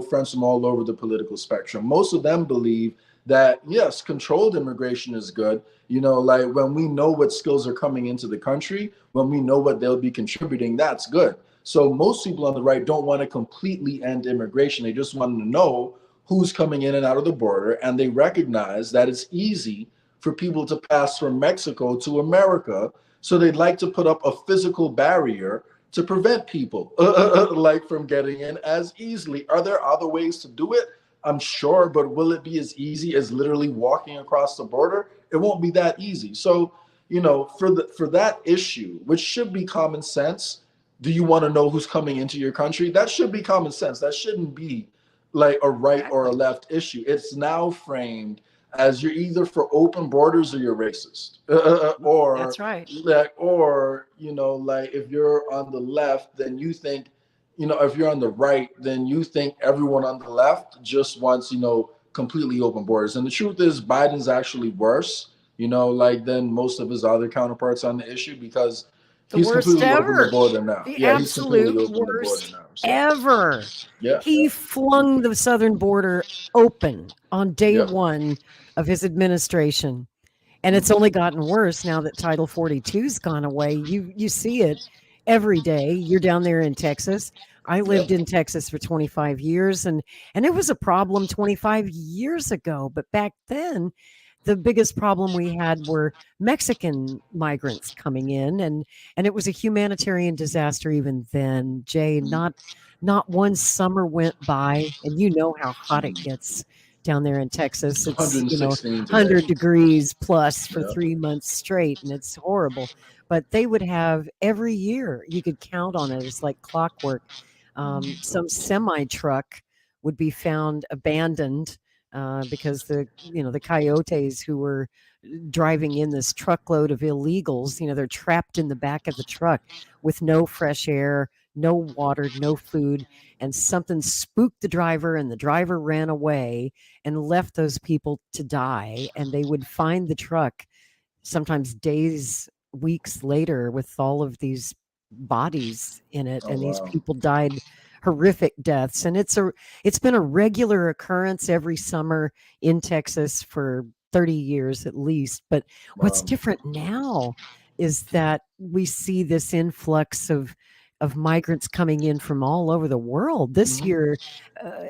S3: friends from all over the political spectrum. Most of them believe that, yes, controlled immigration is good. Like when we know what skills are coming into the country, when we know what they'll be contributing, that's good. So most people on the right don't want to completely end immigration. They just want to know who's coming in and out of the border. And they recognize that it's easy for people to pass from Mexico to America. So they'd like to put up a physical barrier to prevent people like from getting in as easily. Are there other ways to do it? I'm sure, but will it be as easy as literally walking across the border? It won't be that easy. So, for that issue, which should be common sense, do you want to know who's coming into your country? That should be common sense. That shouldn't be like a right or a left issue. It's now framed as you're either for open borders or you're racist. Or
S2: that's right.
S3: Or if you're on the left, then you think, if you're on the right, then you think everyone on the left just wants, completely open borders. And the truth is Biden's actually worse, than most of his other counterparts on the issue, because he's completely open the border now.
S2: The absolute worst ever.
S3: Yeah.
S2: He flung the southern border open on day one of his administration. And it's only gotten worse now that Title 42's gone away. You see it every day. You're down there in Texas. I lived in Texas for 25 years, and it was a problem 25 years ago. But back then, the biggest problem we had were Mexican migrants coming in, and it was a humanitarian disaster even then. Jay, not one summer went by, and you know how hot it gets down there in Texas. It's 100 degrees plus for 3 months straight, and it's horrible. But they would have every year, you could count on it. It's like clockwork. Some semi truck would be found abandoned because the coyotes who were driving in this truckload of illegals, they're trapped in the back of the truck with no fresh air, no water, no food, and something spooked the driver, and the driver ran away and left those people to die. And they would find the truck sometimes days, weeks later with all of these bodies in it,
S3: Oh
S2: and these
S3: wow.
S2: people died horrific deaths. And it's been a regular occurrence every summer in Texas for 30 years at least. But what's
S3: Wow.
S2: different now is that we see this influx of migrants coming in from all over the world this year.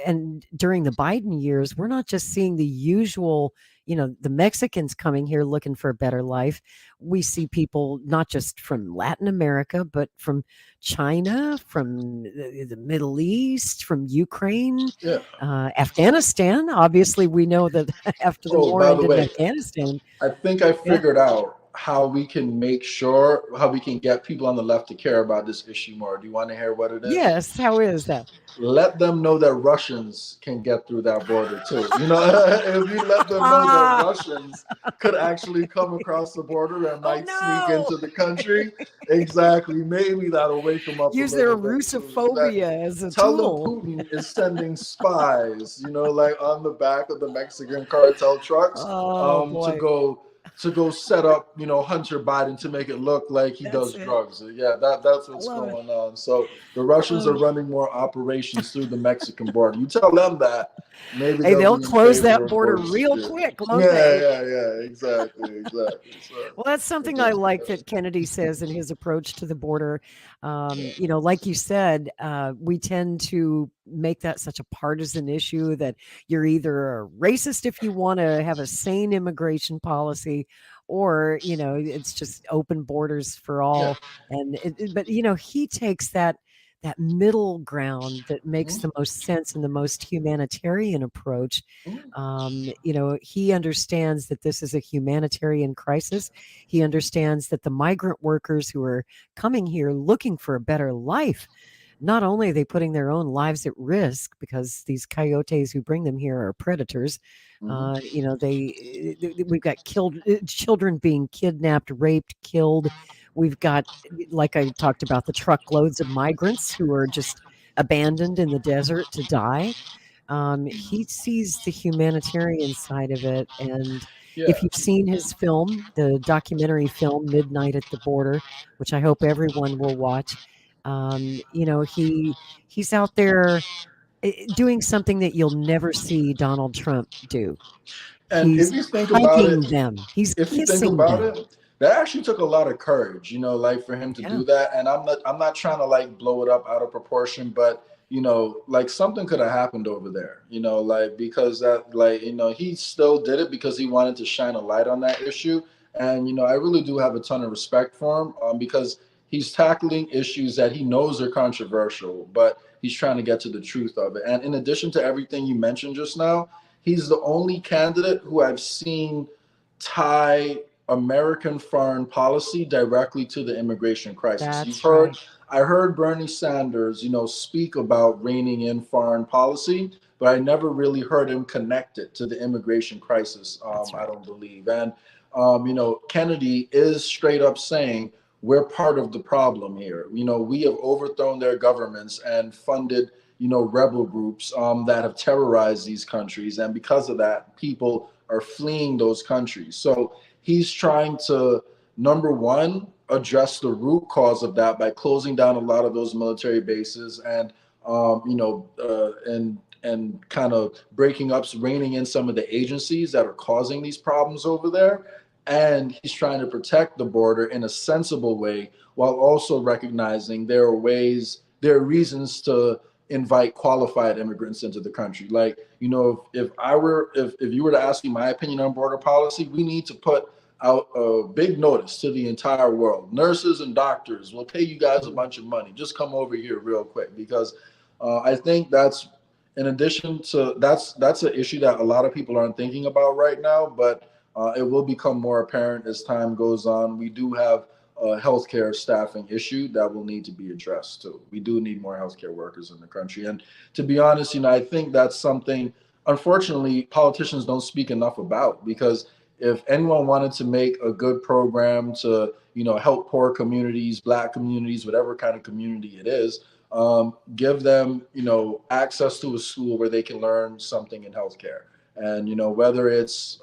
S2: And during the Biden years, we're not just seeing the usual, the Mexicans coming here looking for a better life. We see people not just from Latin America, but from China, from the Middle East, from Ukraine,
S3: Yeah.
S2: Afghanistan. Obviously, we know that after the
S3: Oh,
S2: war
S3: by the
S2: ended in
S3: way,
S2: Afghanistan.
S3: I think I
S2: Yeah.
S3: figured out how we can how we can get people on the left to care about this issue more. Do you want to hear what it is?
S2: Yes. How is that?
S3: Let them know that Russians can get through that border too. If you let them know that Russians could actually come across the border and might sneak
S2: no.
S3: into the country, exactly. Maybe that'll wake them up
S2: Use
S3: a
S2: their
S3: little bit. That
S2: Russophobia as a
S3: tell them
S2: tool.
S3: Putin is sending spies, like on the back of the Mexican cartel trucks,
S2: Oh
S3: to
S2: boy.
S3: go set up, Hunter Biden to make it look like he
S2: That's
S3: does
S2: it.
S3: drugs. Yeah, that's what's
S2: love it.
S3: going on. So the Russians are running more operations through the Mexican border. You tell them that, maybe
S2: Hey, they'll
S3: be in
S2: close
S3: favor
S2: that
S3: of
S2: border
S3: border
S2: real
S3: security.
S2: quick, won't
S3: Yeah,
S2: they?
S3: yeah, exactly. So,
S2: Well, that's something I like that Kennedy says in his approach to the border. Like you said, we tend to make that such a partisan issue that you're either a racist if you want to have a sane immigration policy, or it's just open borders for all. But he takes that middle ground that makes the most sense and the most humanitarian approach. He understands that this is a humanitarian crisis. He understands that the migrant workers who are coming here looking for a better life, not only are they putting their own lives at risk because these coyotes who bring them here are predators. We've got children being kidnapped, raped, killed. We've got, like I talked about, the truckloads of migrants who are just abandoned in the desert to die. He sees the humanitarian side of it. And if you've seen his film, the documentary film Midnight at the Border, which I hope everyone will watch, he's out there doing something that you'll never see Donald Trump do.
S3: And
S2: He's
S3: if you think about
S2: hugging
S3: it,
S2: them. He's
S3: if you think
S2: kissing
S3: about
S2: them.
S3: it, that actually took a lot of courage, like for him to do that. And I'm not trying to like blow it up out of proportion, but like something could have happened over there, like because that he still did it because he wanted to shine a light on that issue. And I really do have a ton of respect for him, because he's tackling issues that he knows are controversial, but he's trying to get to the truth of it. And in addition to everything you mentioned just now, he's the only candidate who I've seen tie American foreign policy directly to the immigration crisis.
S2: That's right.
S3: I heard Bernie Sanders, speak about reining in foreign policy, but I never really heard him connect it to the immigration crisis. I don't believe. And, Kennedy is straight up saying we're part of the problem here. We have overthrown their governments and funded, rebel groups that have terrorized these countries. And because of that, people are fleeing those countries. So he's trying to, number one, address the root cause of that by closing down a lot of those military bases and, and kind of reining in some of the agencies that are causing these problems over there. And he's trying to protect the border in a sensible way while also recognizing there are reasons to invite qualified immigrants into the country. Like, if you were to ask me my opinion on border policy, we need to put out a big notice to the entire world. Nurses and doctors will pay you guys a bunch of money. Just come over here real quick, because I think that's, in addition to that's an issue that a lot of people aren't thinking about right now, but it will become more apparent as time goes on. We do have a healthcare staffing issue that will need to be addressed too. We do need more healthcare workers in the country. And to be honest, I think that's something, unfortunately, politicians don't speak enough about, because if anyone wanted to make a good program to, help poor communities, Black communities, whatever kind of community it is. Give them, access to a school where they can learn something in healthcare. And, whether it's,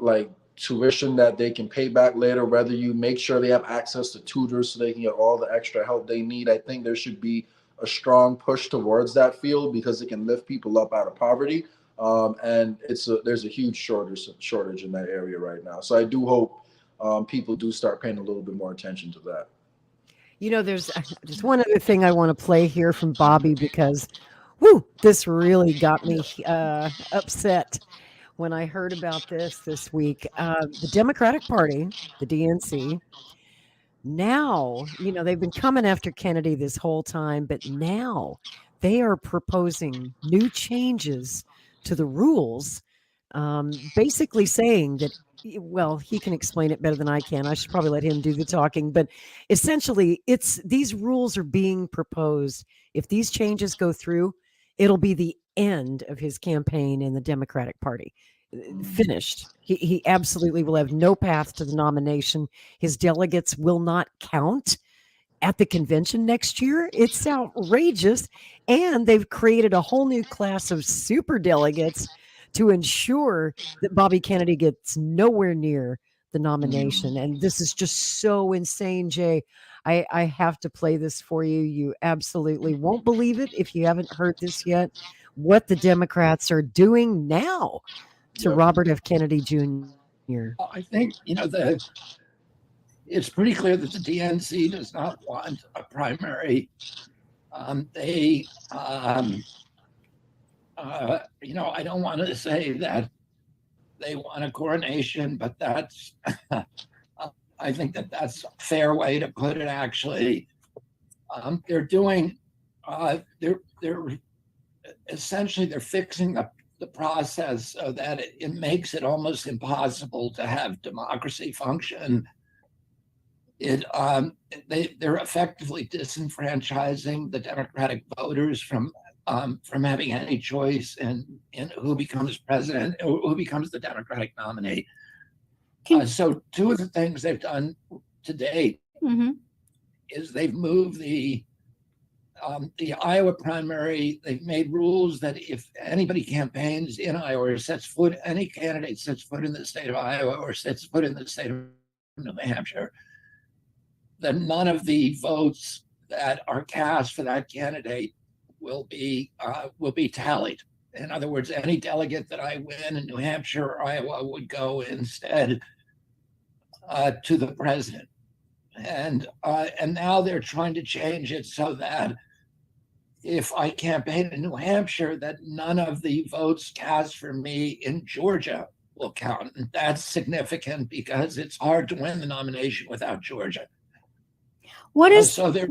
S3: like tuition that they can pay back later, whether you make sure they have access to tutors so they can get all the extra help they need. I think there should be a strong push towards that field because it can lift people up out of poverty. And there's a huge shortage in that area right now. So I do hope people do start paying a little bit more attention to that.
S2: There's just one other thing I want to play here from Bobby because, this really got me upset when I heard about this week. The Democratic Party, the DNC, now, they've been coming after Kennedy this whole time, but now they are proposing new changes to the rules, basically saying that, well, he can explain it better than I can. I should probably let him do the talking, but essentially these rules are being proposed. If these changes go through, it'll be the end of his campaign in the Democratic Party. Finished. He absolutely will have no path to the nomination. His delegates will not count at the convention next year. It's outrageous. And they've created a whole new class of super delegates to ensure that Bobby Kennedy gets nowhere near the nomination. And this is just so insane, Jay. I have to play this for you. You absolutely won't believe it if you haven't heard this yet, what the Democrats are doing now to Robert F. Kennedy Jr.
S7: I think, it's pretty clear that the DNC does not want a primary. I don't want to say that they want a coronation, but that's, I think that's a fair way to put it, actually. They're doing, they're essentially, they're fixing the process so that it makes it almost impossible to have democracy function. They're effectively disenfranchising the Democratic voters from having any choice in who becomes president or who becomes the Democratic nominee. So two of the things they've done to date is they've moved the Iowa primary. They've made rules that if anybody campaigns in Iowa or any candidate sets foot in the state of Iowa or sets foot in the state of New Hampshire, then none of the votes that are cast for that candidate will be tallied. In other words, any delegate that I win in New Hampshire or Iowa would go instead to the president. And now they're trying to change it so that if I campaign in New Hampshire, that none of the votes cast for me in Georgia will count. And that's significant because it's hard to win the nomination without Georgia.
S8: What is the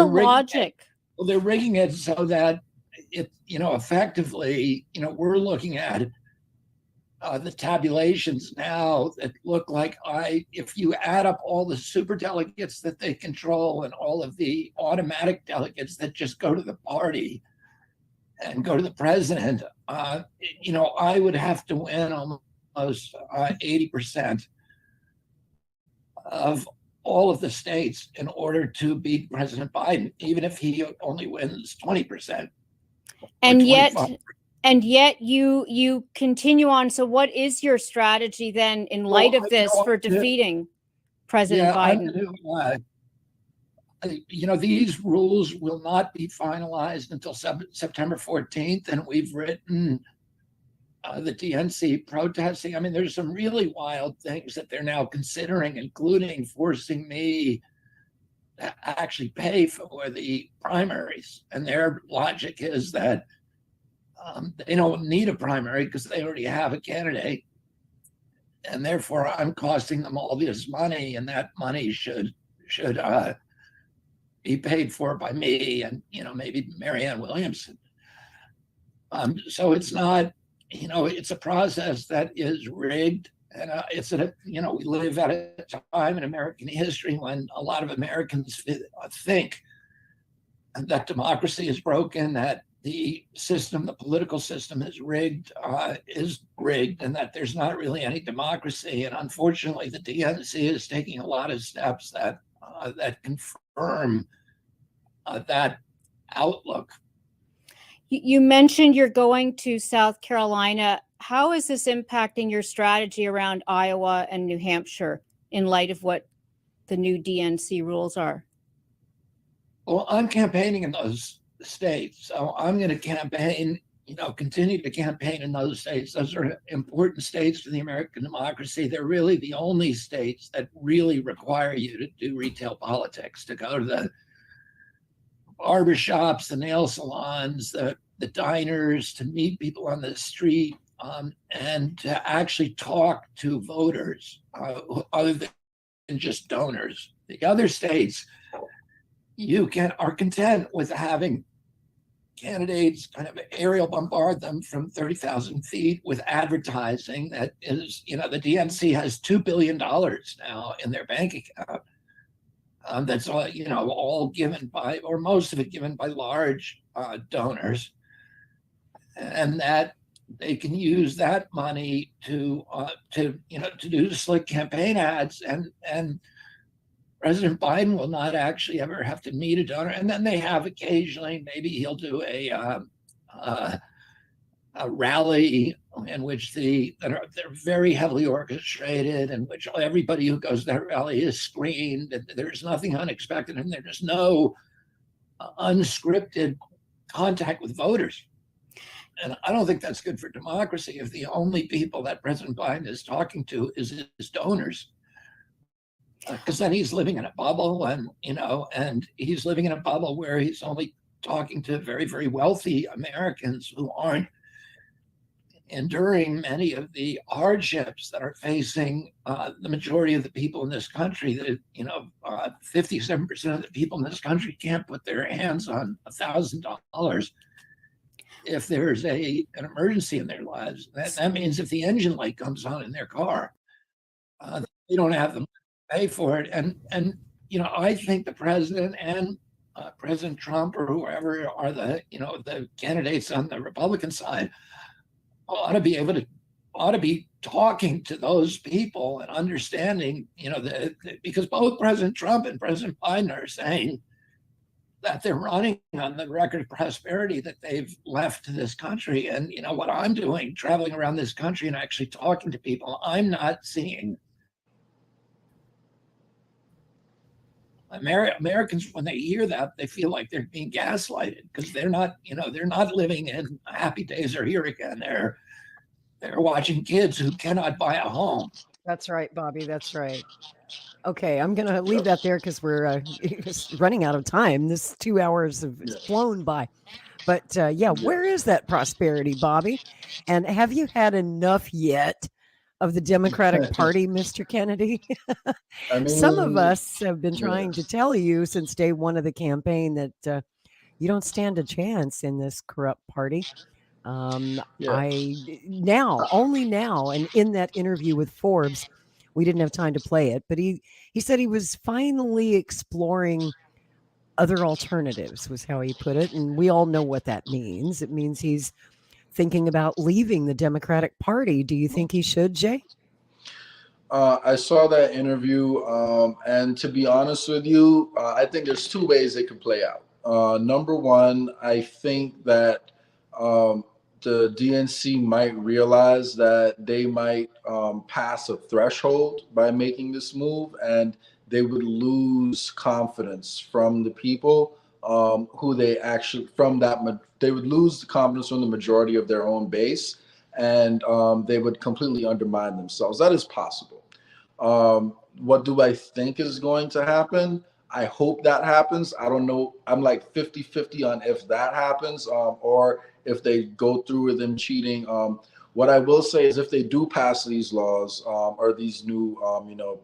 S8: logic?
S7: Well, they're rigging it so that effectively, we're looking at the tabulations now that look like if you add up all the super delegates that they control and all of the automatic delegates that just go to the party and go to the president, I would have to win almost 80% of all of the states in order to beat President Biden, even if he only wins 20%.
S8: And yet you continue on. So what is your strategy then in light of this for defeating President Biden?
S7: These rules will not be finalized until September 14th. And we've written the DNC protesting. I mean, there's some really wild things that they're now considering, including forcing me to actually pay for the primaries. And their logic is that they don't need a primary because they already have a candidate. And therefore, I'm costing them all this money, and that money should be paid for by me and, maybe Marianne Williamson. So it's not, it's a process that is rigged. And we live at a time in American history when a lot of Americans think that democracy is broken, that the system, the political system is rigged, and that there's not really any democracy. And unfortunately, the DNC is taking a lot of steps that confirm that outlook.
S8: You mentioned you're going to South Carolina. How is this impacting your strategy around Iowa and New Hampshire in light of what the new DNC rules are?
S7: Well, I'm campaigning in those states, so I'm going to campaign, continue to campaign in those states. Those are important states for the American democracy. They're really the only states that really require you to do retail politics, to go to the barbershops, the nail salons, the diners, to meet people on the street, and to actually talk to voters other than just donors. The other states, you are content with having candidates kind of aerial bombard them from 30,000 feet with advertising that is, the DNC has $2 billion now in their bank account. That's all, all given by, or most of it given by large donors, and that they can use that money to do slick campaign ads, and President Biden will not actually ever have to meet a donor. And then they have occasionally, maybe he'll do a rally in which they're very heavily orchestrated, in which everybody who goes to that rally is screened, and there's nothing unexpected, and there's no unscripted contact with voters. And I don't think that's good for democracy if the only people that President Biden is talking to is his donors. Because then he's living in a bubble, and he's living in a bubble where he's only talking to very, very wealthy Americans who aren't enduring many of the hardships that are facing the majority of the people in this country. That 57% of the people in this country can't put their hands on $1,000 if there's an emergency in their lives. That means if the engine light comes on in their car, they don't have the pay for it. And I think the president and President Trump or whoever are the candidates on the Republican side ought to be talking to those people and understanding, because both President Trump and President Biden are saying that they're running on the record of prosperity that they've left to this country. And what I'm doing, traveling around this country and actually talking to people, I'm not seeing Americans, when they hear that, they feel like they're being gaslighted, because they're not living in happy days are here again. They're watching kids who cannot buy a home.
S2: That's right, Bobby. That's right. Okay, I'm going to leave that there because we're running out of time. This 2 hours have flown by. But where is that prosperity, Bobby? And have you had enough yet of the Democratic Party, Mr. Kennedy? Some of us have been trying to tell you since day one of the campaign that you don't stand a chance in this corrupt party. Only now, and in that interview with Forbes, we didn't have time to play it, but he said he was finally exploring other alternatives, was how he put it. And we all know what that means. It means he's thinking about leaving the Democratic Party. Do you think he should, Jay?
S3: I saw that interview, and to be honest with you, I think there's two ways it could play out. Number one, I think that the DNC might realize that they might pass a threshold by making this move, and they would lose confidence from the people who they actually, they would lose the confidence from the majority of their own base, and they would completely undermine themselves. That is possible. What do I think is going to happen? I hope that happens. I don't know. I'm like 50-50 on if that happens or if they go through with them cheating. What I will say is if they do pass these laws or these new,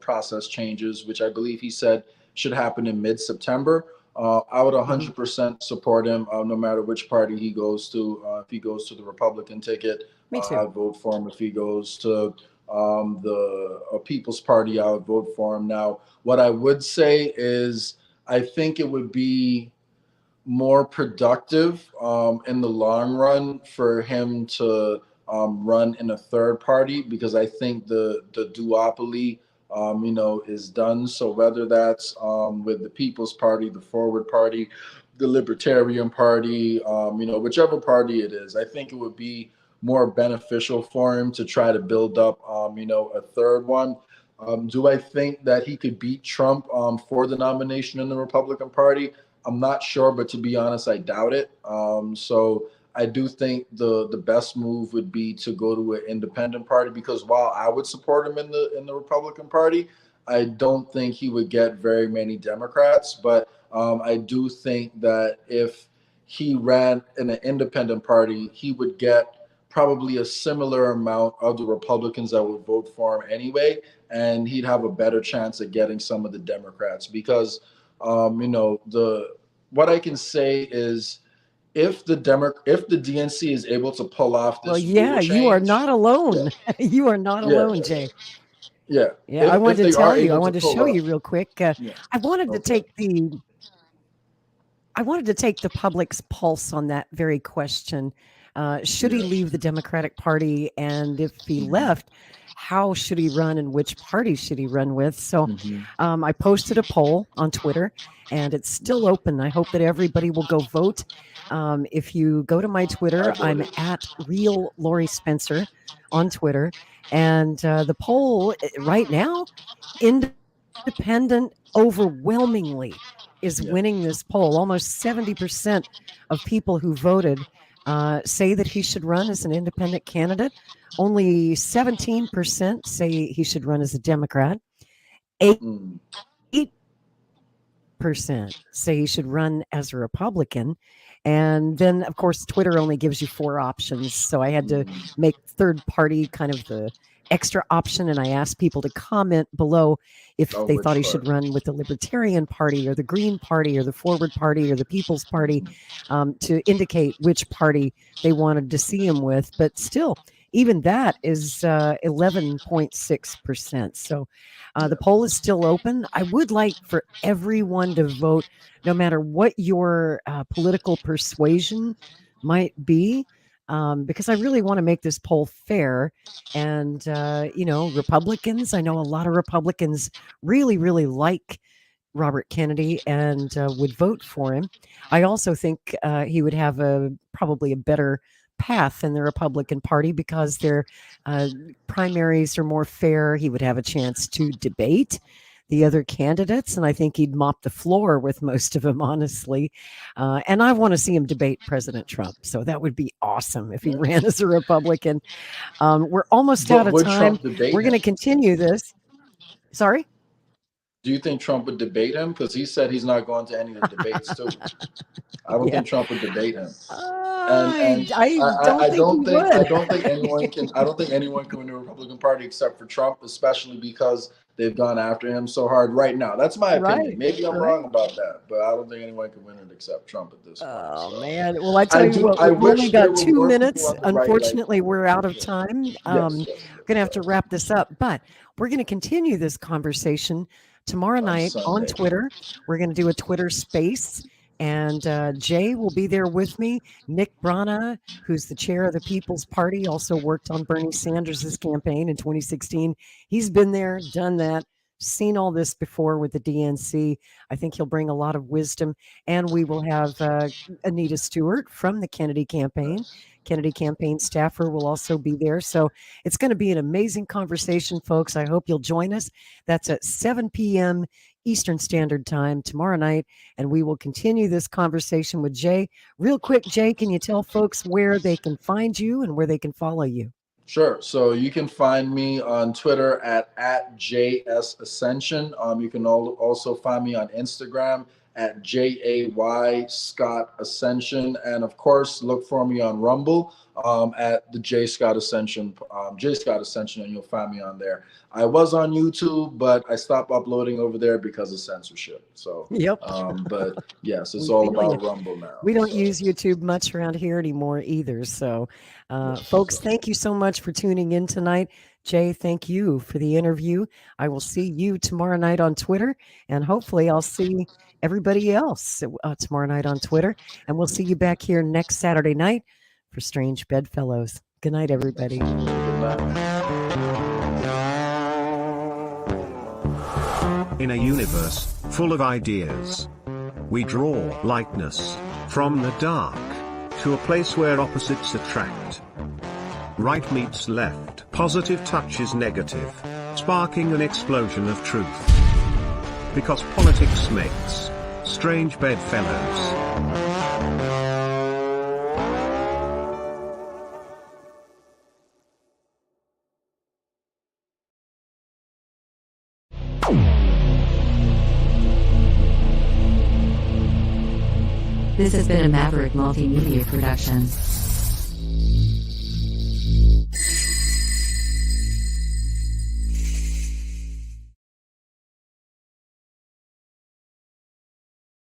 S3: process changes, which I believe he said should happen in mid-September, I would 100% support him no matter which party he goes to. If he goes to the Republican ticket, I vote for him. If he goes to the People's Party, I would vote for him. Now, what I would say is I think it would be more productive in the long run for him to run in a third party, because I think the duopoly is done. So whether that's with the People's Party, the Forward Party, the Libertarian Party, whichever party it is, I think it would be more beneficial for him to try to build up a third one. Do I think that he could beat Trump for the nomination in the Republican Party? I'm not sure, but to be honest, I doubt it. So I do think the best move would be to go to an independent party, because while I would support him in the Republican Party, I don't think he would get very many Democrats. But I do think that if he ran in an independent party, he would get probably a similar amount of the Republicans that would vote for him anyway, and he'd have a better chance at getting some of the Democrats, because what I can say is, if the DNC is able to pull off this,
S2: you are not alone. Yeah. You are not alone, Jay.
S3: Yeah.
S2: I wanted to tell you. I wanted to show you real quick. I wanted to take the public's pulse on that very question. Should he leave the Democratic Party? And if he left, how should he run and which party should he run with? So I posted a poll on Twitter, and it's still open. I hope that everybody will go vote. If you go to my Twitter, I'm at Real Lori Spencer on Twitter. And the poll right now, independent overwhelmingly is winning this poll. Almost 70% of people who voted say that he should run as an independent candidate. Only 17% say he should run as a Democrat. 8% say he should run as a Republican. And then, of course, Twitter only gives you 4 options. So I had to make third party kind of the extra option. And I asked people to comment below if they thought he should run with the Libertarian Party or the Green Party or the Forward Party or the People's Party, to indicate which party they wanted to see him with. But still, even that is 11.6%. So the poll is still open. I would like for everyone to vote, no matter what your political persuasion might be, because I really want to make this poll fair. And, Republicans, I know a lot of Republicans really, really like Robert Kennedy and would vote for him. I also think he would have probably a better path in the Republican Party, because their primaries are more fair. He would have a chance to debate the other candidates, and I think he'd mop the floor with most of them, honestly. And I want to see him debate President Trump, so that would be awesome if he ran as a Republican. We're almost out of time. We're going to continue this. Sorry?
S3: Do you think Trump would debate him? Because he said he's not going to any of the debates too. I don't think Trump would debate him. I don't think anyone can win the Republican Party except for Trump, especially because they've gone after him so hard right now. That's my opinion. Maybe I'm wrong about that, but I don't think anyone can win it except Trump at this point.
S2: Oh, man. Well, I tell you what, we've only got 2 minutes. Unfortunately, we're out of time. We're going to have to wrap this up, but we're going to continue this conversation tomorrow night on Twitter. We're going to do a Twitter space, and Jay will be there with me. Nick Brana, who's the chair of the People's Party, also worked on Bernie Sanders' campaign in 2016. He's been there, done that, seen all this before with the DNC. I think he'll bring a lot of wisdom. And we will have Anita Stewart from the Kennedy campaign. Kennedy campaign staffer will also be there. So it's going to be an amazing conversation, folks. I hope you'll join us. That's at 7 p.m. Eastern Standard Time tomorrow night, and we will continue this conversation with Jay. Real quick, Jay, can you tell folks where they can find you and where they can follow you?
S3: Sure. So you can find me on Twitter at JSAscension. You can also find me on Instagram at JAY Scott Ascension. And of course, look for me on Rumble at the J Scott Ascension, and you'll find me on there. I was on YouTube, but I stopped uploading over there because of censorship. So, but yes, it's all about Rumble now.
S2: We don't use YouTube much around here anymore either. So, folks, thank you so much for tuning in tonight. Jay, thank you for the interview. I will see you tomorrow night on Twitter, and hopefully I'll see everybody else tomorrow night on Twitter. And we'll see you back here next Saturday night for Strange Bedfellows. Good night, everybody.
S3: Good night.
S1: In a universe full of ideas, we draw lightness from the dark to a place where opposites attract. Right meets left, positive touches negative, sparking an explosion of truth. Because politics makes Strange Bedfellows.
S9: This has been a Maverick Multimedia production.